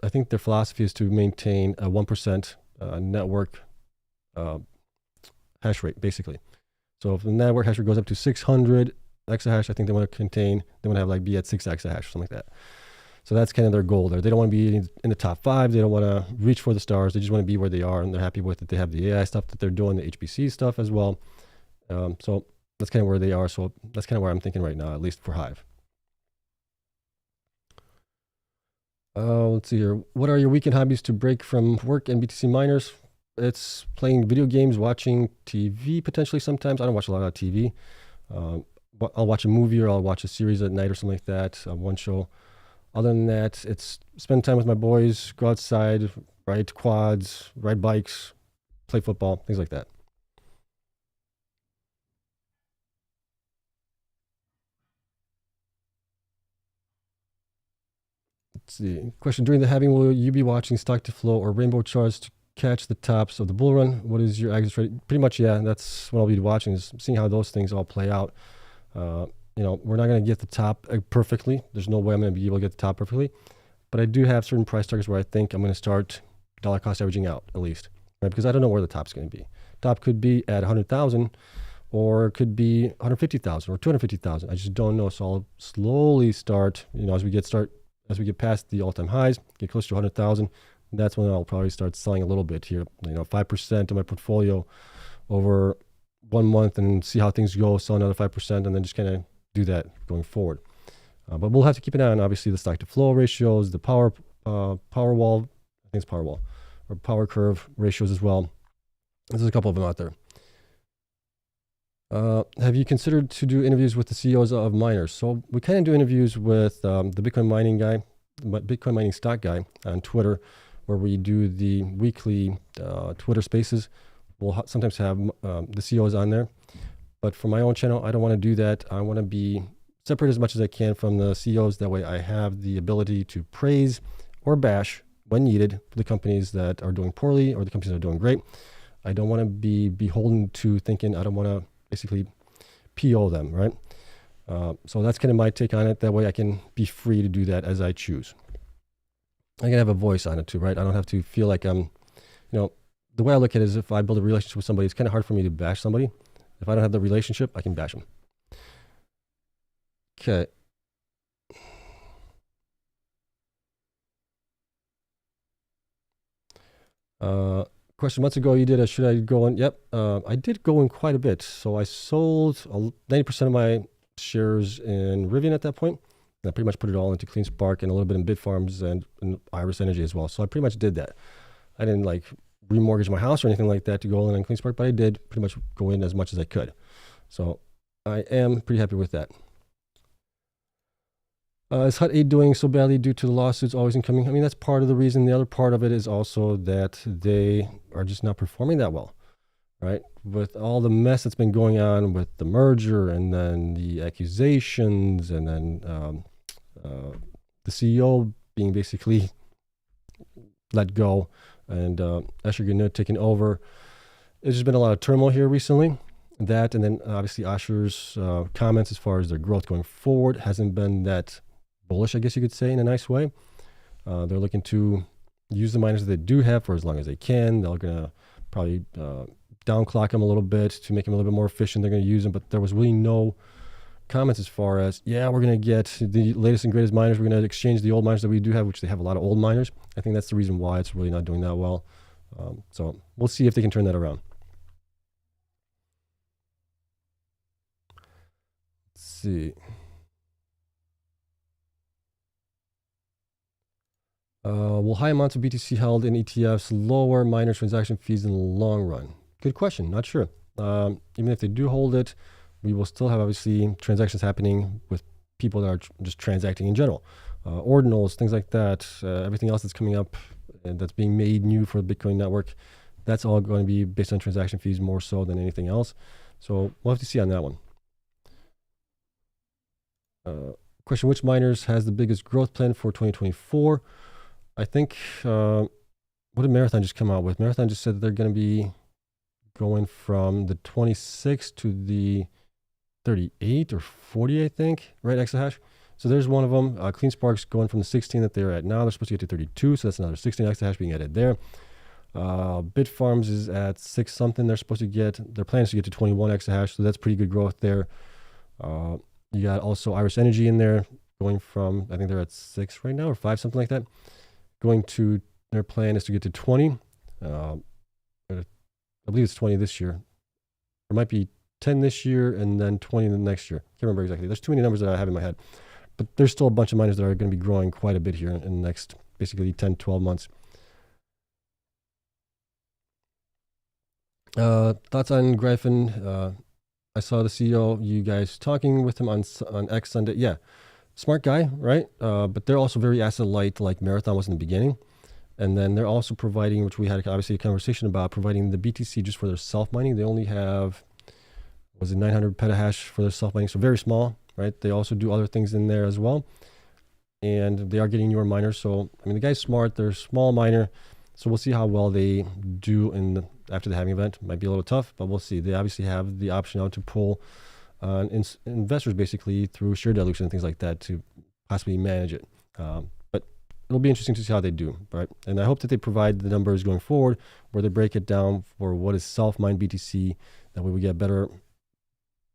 I think their philosophy is to maintain a 1% network hash rate, basically. So if the network hash rate goes up to 600 exahash, I think they want to have like be at 6 exahash or something like that. So that's kind of their goal there. They don't want to be in the top 5. They don't want to reach for the stars. They just want to be where they are, and they're happy with it. They have the AI stuff that they're doing, the HPC stuff as well. So that's kind of where they are. So that's kind of where I'm thinking right now, at least for Hive. Let's see here. What are your weekend hobbies to break from work and BTC miners? It's playing video games, watching TV potentially sometimes. I don't watch a lot of TV. I'll watch a movie or I'll watch a series at night or something like that, one show. Other than that, it's spend time with my boys, go outside, ride quads, ride bikes, play football, things like that. Let's see. Question: during the halving, will you be watching stock to flow or rainbow charts to catch the tops of the bull run? What is your exit rate? Pretty much, yeah. That's what I'll be watching, is seeing how those things all play out. We're not going to get the top perfectly. There's no way I'm going to be able to get the top perfectly. But I do have certain price targets where I think I'm going to start dollar cost averaging out, at least, right? Because I don't know where the top's going to be. Top could be at 100,000, or it could be 150,000 or 250,000. I just don't know. So I'll slowly start, as we get past the all-time highs, get close to 100,000. That's when I'll probably start selling a little bit here, 5% of my portfolio over 1 month and see how things go, sell another 5%, and then just kind of do that going forward. But we'll have to keep an eye on, obviously, the stock to flow ratios, the power wall, I think it's power wall, or power curve ratios as well. There's a couple of them out there. Have you considered to do interviews with the CEOs of miners? So we kind of do interviews with the Bitcoin mining guy, Bitcoin mining stock guy on Twitter, where we do the weekly Twitter spaces. We'll sometimes have the CEOs on there. But for my own channel, I don't want to do that. I want to be separate as much as I can from the CEOs. That way I have the ability to praise or bash when needed the companies that are doing poorly or the companies that are doing great. I don't want to be beholden to thinking I don't want to basically PO them, right? So that's kind of my take on it. That way I can be free to do that as I choose. I can have a voice on it too, right? I don't have to feel like I'm, the way I look at it is if I build a relationship with somebody, it's kind of hard for me to bash somebody. If I don't have the relationship, I can bash them. Okay. Question: months ago, you did should I go in? Yep. I did go in quite a bit. So I sold 90% of my shares in Rivian at that point. And I pretty much put it all into Cleanspark and a little bit in Bitfarms and Iris Energy as well. So I pretty much did that. I didn't remortgage my house or anything like that to go in on Cleanspark, but I did pretty much go in as much as I could. So I am pretty happy with that. Is Hut 8 doing so badly due to the lawsuits always incoming? I mean, that's part of the reason. The other part of it is also that they are just not performing that well, right? With all the mess that's been going on with the merger and then the accusations and then the CEO being basically let go and Asher Gannett taking over. There's just been a lot of turmoil here recently. That, and then obviously Asher's comments as far as their growth going forward hasn't been that bullish, I guess you could say, in a nice way. They're looking to use the miners that they do have for as long as they can. They're going to probably downclock them a little bit to make them a little bit more efficient. They're going to use them, but there was really no comments as far as, we're going to get the latest and greatest miners. We're going to exchange the old miners that we do have, which they have a lot of old miners. I think that's the reason why it's really not doing that well. So we'll see if they can turn that around. Let's see. Will high amounts of BTC held in ETFs lower miner transaction fees in the long run? Good question. Not sure. Even if they do hold it, we will still have obviously transactions happening with people that are just transacting in general. Ordinals, things like that, everything else that's coming up and that's being made new for the Bitcoin network, that's all going to be based on transaction fees more so than anything else. So we'll have to see on that one. Question, which miners has the biggest growth plan for 2024? I think, what did Marathon just come out with? Marathon just said that they're going to be going from the 26 to the 38 or 40, I think, right, exahash. So there's one of them. Cleanspark's going from the 16 that they're at now. They're supposed to get to 32, so that's another 16 exahash being added there. Bitfarms is at 6 something. They're supposed to get, their plan is to get to 21 exahash, so that's pretty good growth there. You got also Iris Energy in there, going from, I think they're at 6 right now, or 5, something like that. Going to, their plan is to get to 20. I believe it's 20 this year. There might be 10 this year and then 20 the next year. Can't remember exactly. There's too many numbers that I have in my head. But there's still a bunch of miners that are going to be growing quite a bit here in the next, basically 10, 12 months. Thoughts on Gryphon? I saw the CEO, you guys talking with him on X Sunday. Yeah, smart guy, right? But they're also very asset light, like Marathon was in the beginning. And then they're also providing, which we had obviously a conversation about, providing the BTC just for their self-mining. They only have, was it 900 petahash for their self-mining, so very small, right? They also do other things in there as well. And they are getting newer miners. So, I mean, the guy's smart. They're a small miner. So we'll see how well they do after the halving event. Might be a little tough, but we'll see. They obviously have the option now to pull investors basically through share dilution and things like that to possibly manage it. But it'll be interesting to see how they do, right? And I hope that they provide the numbers going forward where they break it down for what is self-mined BTC. That way we get better,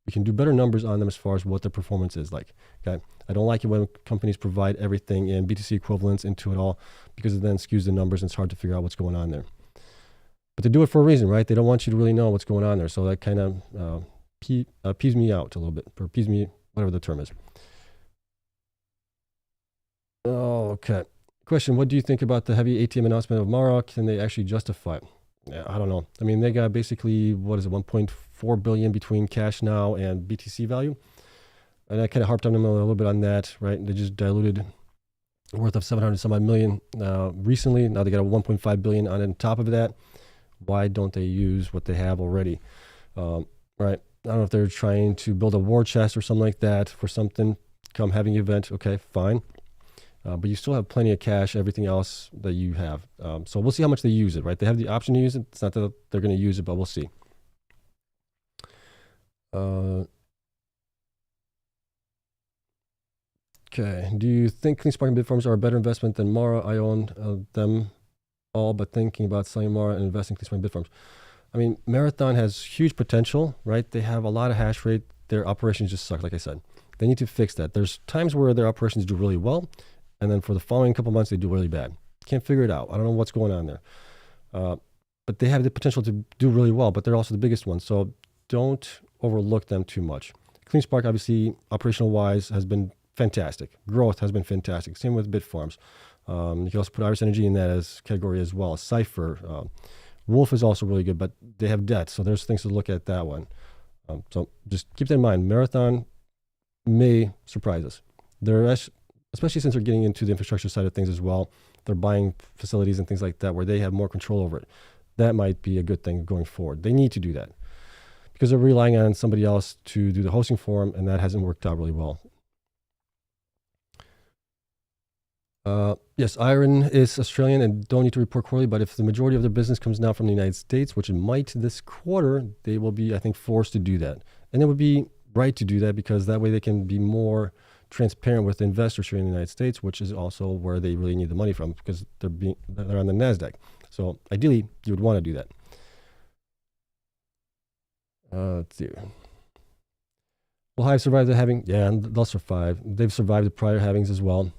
we can do better numbers on them as far as what their performance is like. Okay, I don't like it when companies provide everything in BTC equivalents into it all, because it then skews the numbers and it's hard to figure out what's going on there. But they do it for a reason, right? They don't want you to really know what's going on there. So that kind of pees me out a little bit, or pees me, whatever the term is. Okay. Question, what do you think about the heavy ATM announcement of Mara? Can they actually justify it? Yeah, I don't know. I mean, they got basically, what is it, 1.4 billion between cash now and BTC value. And I kind of harped on them a little bit on that, right? They just diluted worth of 700 some odd million recently. Now they got a 1.5 billion on top of that. Why don't they use what they have already? Right? I don't know if they're trying to build a war chest or something like that for something come having event. Okay, fine. But you still have plenty of cash, everything else that you have. So we'll see how much they use it, right? They have the option to use it. It's not that they're going to use it, but we'll see. Okay. Do you think Cleanspark and Bitfarms are a better investment than Mara? I own them all, but thinking about selling Mara and investing in Cleanspark and Bitfarms. I mean, Marathon has huge potential, right? They have a lot of hash rate. Their operations just suck, like I said. They need to fix that. There's times where their operations do really well, and then for the following couple months, they do really bad. Can't figure it out. I don't know what's going on there. But they have the potential to do really well, but they're also the biggest one. So don't overlook them too much. Cleanspark, obviously, operational-wise, has been fantastic. Growth has been fantastic. Same with Bitfarms. You can also put Iris Energy in that as category as well. Cypher. Wolf is also really good, but they have debt, so there's things to look at that one. So just keep that in mind. Marathon may surprise us. They're, especially since they're getting into the infrastructure side of things as well. They're buying facilities and things like that where they have more control over it. That might be a good thing going forward. They need to do that because they're relying on somebody else to do the hosting for them, and that hasn't worked out really well. Yes, IREN is Australian and don't need to report quarterly, but if the majority of their business comes now from the United States, which it might this quarter, they will be, I think, forced to do that. And it would be right to do that because that way they can be more transparent with investors here in the United States, which is also where they really need the money from because they're on the NASDAQ. So ideally, you would want to do that. Let's see. Will Hive survive the halving? Yeah, they'll survive. They've survived the prior halvings as well.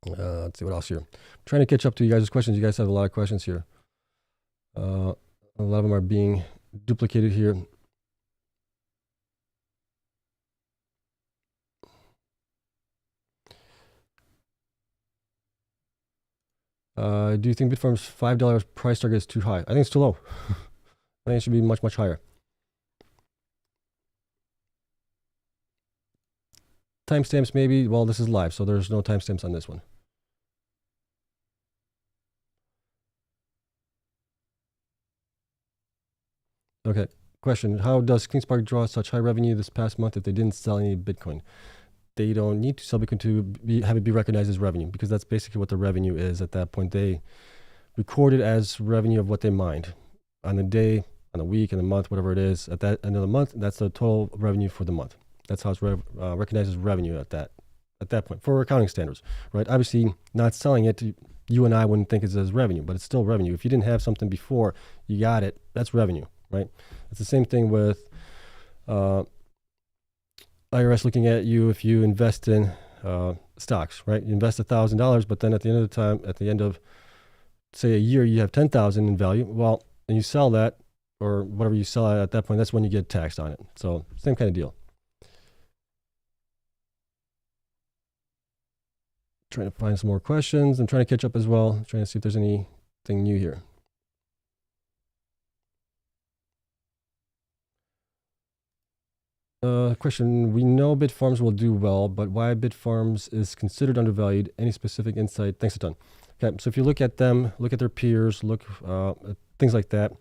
Let's see what else here. I'm trying to catch up to you guys' questions. You guys have a lot of questions here. A lot of them are being duplicated here. Do you think Bitfarms' $5 price target is too high? I think it's too low. I think it should be much, much higher. timestamps maybe. Well, this is live, so there's no timestamps on this one. Okay, question. How does Cleanspark draw such high revenue this past month if they didn't sell any Bitcoin? They don't need to sell Bitcoin to have it be recognized as revenue, because that's basically what the revenue is at that point. They record it as revenue of what they mined on the day, on the week, and the month, whatever it is. At that end of the month, that's the total revenue for the month. That's how it's recognized as revenue at that point for accounting standards, right? Obviously, not selling it, you and I wouldn't think it's as revenue, but it's still revenue. If you didn't have something before you got it, that's revenue, right? It's the same thing with IRS looking at you if you invest in stocks, right? You invest $1,000, but then at the end of the time, at the end of say a year, you have 10,000 in value. Well, and you sell that, or whatever you sell at that point, that's when you get taxed on it. So same kind of deal. Trying to find some more questions. I'm trying to catch up as well. Trying to see if there's anything new here. Question. We know Bitfarms will do well, but why Bitfarms is considered undervalued? Any specific insight? Thanks a ton. Okay, so if you look at them, look at their peers, look at things like that,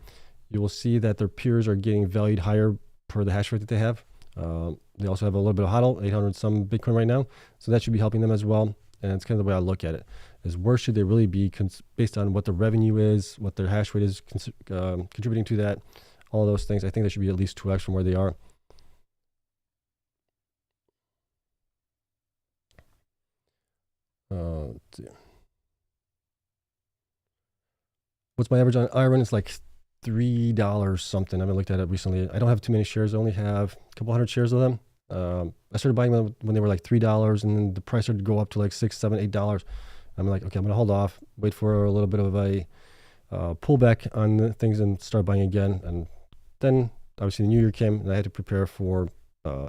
you will see that their peers are getting valued higher per the hash rate that they have. They also have a little bit of HODL, 800 some Bitcoin right now, so that should be helping them as well. And it's kind of the way I look at it, is where should they really be based on what the revenue is, what their hash rate is contributing to that, all of those things. I think they should be at least 2x from where they are. Let's see. What's my average on IREN? It's like $3 something. I haven't looked at it recently. I don't have too many shares. I only have a couple hundred shares of them. I started buying them when they were like $3, and then the price started to go up to like $6, $7, $8. I'm like, okay, I'm gonna hold off, wait for a little bit of a pullback on the things, and start buying again. And then obviously the new year came, and I had to prepare for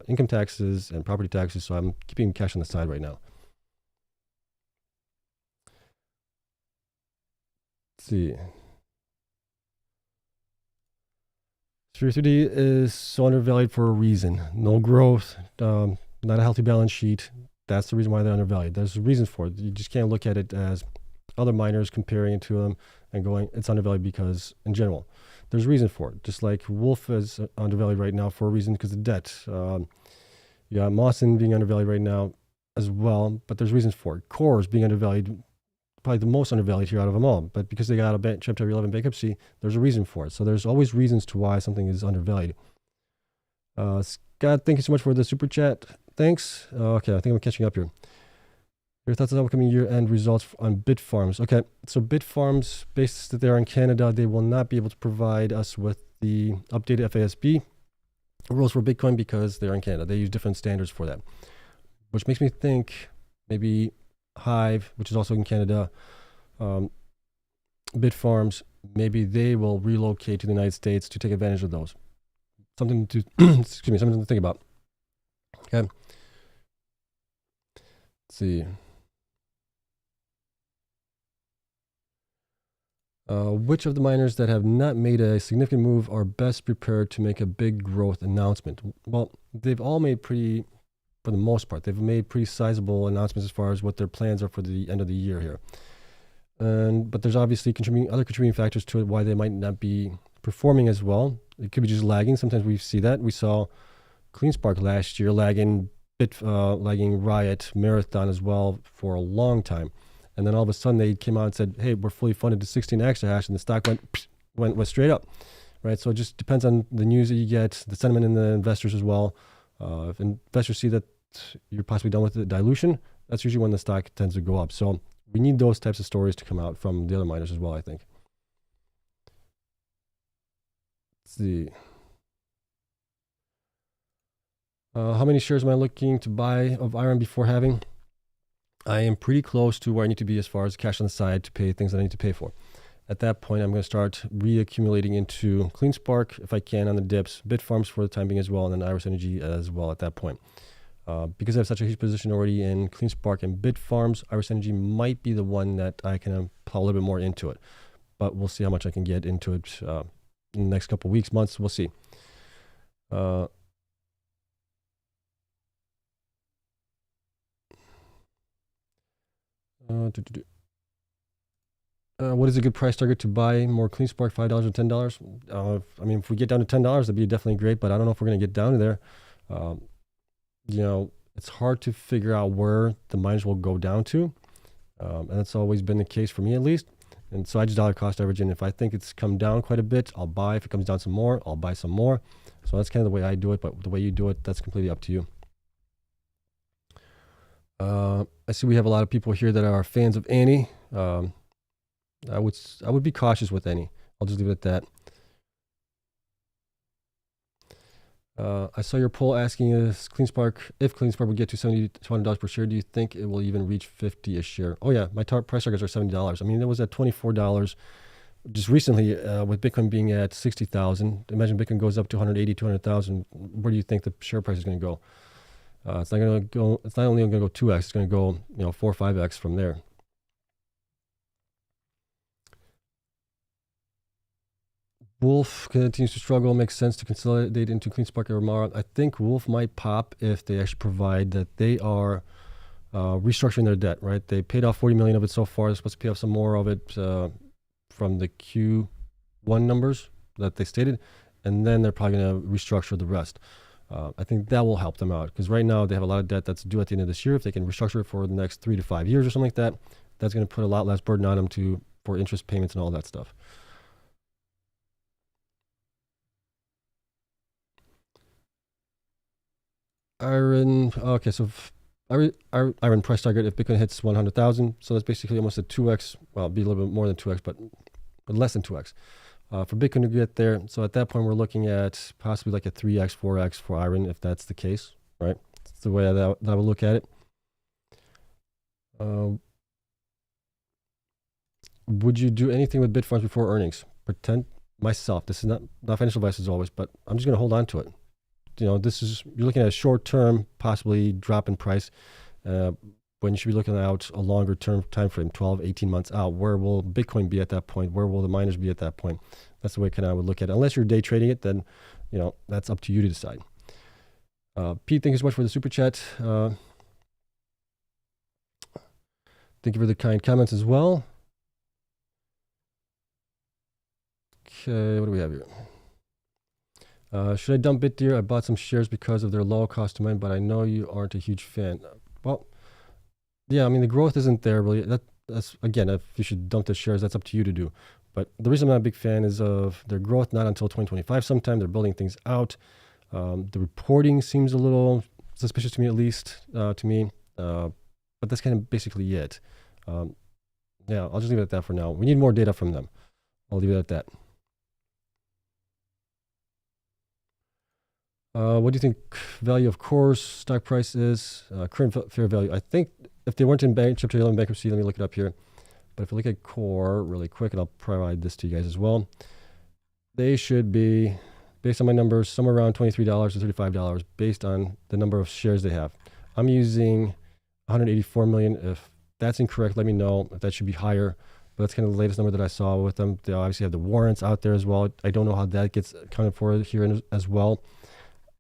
income taxes and property taxes, so I'm keeping cash on the side right now. Let's see. Sphere 3D is so undervalued for a reason. No growth, not a healthy balance sheet. That's the reason why they're undervalued. There's a reason for it. You just can't look at it as other miners, comparing it to them and going, it's undervalued because in general. There's a reason for it. Just like Wolf is undervalued right now for a reason because of debt. You got Mawson being undervalued right now as well, but there's reasons for it. CORZ being undervalued, probably the most undervalued here out of them all, but because they got a Chapter 11 bankruptcy, there's a reason for it. So there's always reasons to why something is undervalued. Scott, thank you so much for the super chat. Thanks. Okay, I think I'm catching up here. Your thoughts on upcoming year-end results on Bitfarms. Okay, so Bitfarms, based that they're in Canada, they will not be able to provide us with the updated FASB rules for Bitcoin because they're in Canada. They use different standards for that, which makes me think maybe Hive, which is also in Canada, Bitfarms, maybe they will relocate to the United States to take advantage of those. Something to excuse me, something to think about. Okay. Let's see. Which of the miners that have not made a significant move are best prepared to make a big growth announcement? Well, they've all made pretty, for the most part, they've made pretty sizable announcements as far as what their plans are for the end of the year here. But there's obviously other contributing factors to it why they might not be performing as well. It could be just lagging. Sometimes we see that. We saw Cleanspark last year lagging Riot, Marathon as well for a long time. And then all of a sudden they came out and said, hey, we're fully funded to 16 exahash, and the stock went straight up, right? So it just depends on the news that you get, the sentiment in the investors as well. If investors see that you're possibly done with the dilution, that's usually when the stock tends to go up. So we need those types of stories to come out from the other miners as well, I think. Let's see. How many shares am I looking to buy of IREN before having? I am pretty close to where I need to be as far as cash on the side to pay things that I need to pay for. At that point, I'm going to start reaccumulating into Cleanspark if I can on the dips, Bitfarms for the time being as well, and then Iris Energy as well at that point. Because I have such a huge position already in Cleanspark and Bitfarms, Iris Energy might be the one that I can plow a little bit more into it. But we'll see how much I can get into it in the next couple weeks, months. We'll see. What is a good price target to buy more Cleanspark? $5 or $10? I mean, if we get down to $10, that'd be definitely great, but I don't know if we're going to get down to there. You know, it's hard to figure out where the miners will go down to. And that's always been the case for me, at least. And so I just dollar cost average. And if I think it's come down quite a bit, I'll buy. If it comes down some more, I'll buy some more. So that's kind of the way I do it. But the way you do it, that's completely up to you. I see we have a lot of people here that are fans of Annie. I would be cautious with any. I'll just leave it at that. I saw your poll asking if Cleanspark would get to $70 to $100 per share. Do you think it will even reach 50 a share? Oh yeah, my price targets are $70. I mean, it was at $24 just recently with Bitcoin being at 60,000. Imagine Bitcoin goes up to 180, 200,000. Where do you think the share price is going to go? It's not going to go. It's not only going to go 2x. It's going to go 4 or 5x from there. Wolf continues to struggle. Makes sense to consolidate into Cleanspark or Mara. I think Wolf might pop if they actually provide that they are restructuring their debt, right? They paid off 40 million of it so far. They're supposed to pay off some more of it from the Q1 numbers that they stated. And then they're probably going to restructure the rest. I think that will help them out because right now they have a lot of debt that's due at the end of this year. If they can restructure it for the next 3 to 5 years or something like that, that's going to put a lot less burden on them for interest payments and all that stuff. IREN, okay, so IREN price target if Bitcoin hits 100,000. So that's basically almost a 2x. Well, it'll be a little bit more than 2x, but less than 2x for Bitcoin to get there. So at that point, we're looking at possibly like a 3x, 4x for IREN if that's the case, right? That's the way that I would look at it. Would you do anything with Bitfarms before earnings? Pretend myself. This is not financial advice as always, but I'm just going to hold on to it. You know, you're looking at a short term, possibly drop in price, when you should be looking out a longer term time frame, 12, 18 months out. Where will Bitcoin be at that point? Where will the miners be at that point? That's the way kind of I would look at it. Unless you're day trading it, then, you know, that's up to you to decide. Pete, thank you so much for the super chat. Thank you for the kind comments as well. Okay, what do we have here? Should I dump BitDeer? I bought some shares because of their low cost to mine, but I know you aren't a huge fan. Well, yeah, I mean, the growth isn't there really. That's again, if you should dump the shares, that's up to you to do. But the reason I'm not a big fan is of their growth, not until 2025 sometime. They're building things out. The reporting seems a little suspicious to me, at least to me. But that's kind of basically it. Yeah, I'll just leave it at that for now. We need more data from them. I'll leave it at that. What do you think value of CORZ stock price is? Current fair value. I think if they weren't in Chapter 11 bankruptcy, let me look it up here. But if you look at Core really quick, and I'll provide this to you guys as well, they should be, based on my numbers, somewhere around $23 to $35 based on the number of shares they have. I'm using 184 million. If that's incorrect, let me know. If that should be higher. But that's kind of the latest number that I saw with them. They obviously have the warrants out there as well. I don't know how that gets accounted for here as well.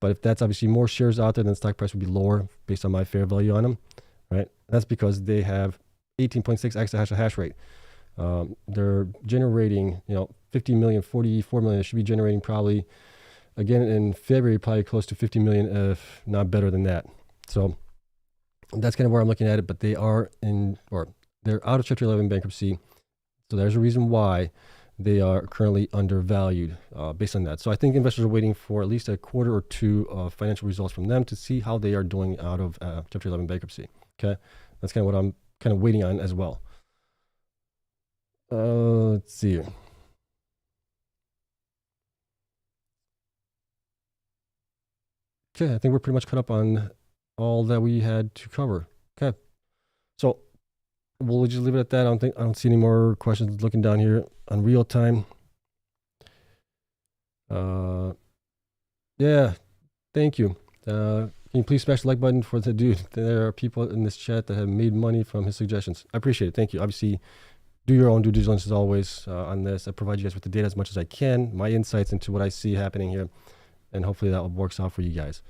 But if that's obviously more shares out there, then the stock price would be lower based on my fair value on them, right? That's because they have 18.6 exahash of hash rate. They're generating, 50 million, 44 million. They should be generating probably, again, in February, probably close to 50 million, if not better than that. So that's kind of where I'm looking at it. But they're out of Chapter 11 bankruptcy. So there's a reason why they are currently undervalued based on that. So I think investors are waiting for at least a quarter or two of financial results from them to see how they are doing out of Chapter 11 bankruptcy. Okay, that's kind of what I'm kind of waiting on as well. Let's see. Okay, I think we're pretty much caught up on all that we had to cover. Okay, so we'll just leave it at that. I don't see any more questions looking down here on real time. Yeah, thank you. Can you please smash the like button for the dude? There are people in this chat that have made money from his suggestions. I appreciate it. Thank you. Obviously, do your own due diligence as always on this. I provide you guys with the data as much as I can, my insights into what I see happening here, and hopefully that works out for you guys.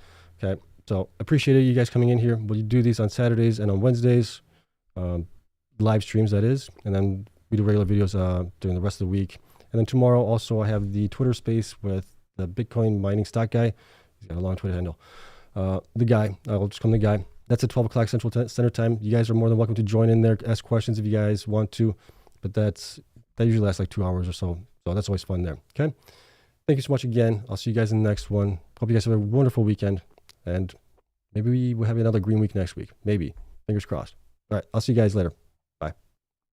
Okay, so appreciate it, you guys coming in here. We'll do these on Saturdays and on Wednesdays. live streams, that is. And then we do regular videos during the rest of the week. And then tomorrow also I have the Twitter space with the Bitcoin mining stock guy. He's got a long Twitter handle. The guy, I'll just call him the guy. That's at 12 o'clock Central Standard Time. You guys are more than welcome to join in there, ask questions if you guys want to. But that usually lasts like 2 hours or so. So that's always fun there. Okay. Thank you so much again. I'll see you guys in the next one. Hope you guys have a wonderful weekend. And maybe we will have another green week next week. Maybe. Fingers crossed. All right. I'll see you guys later.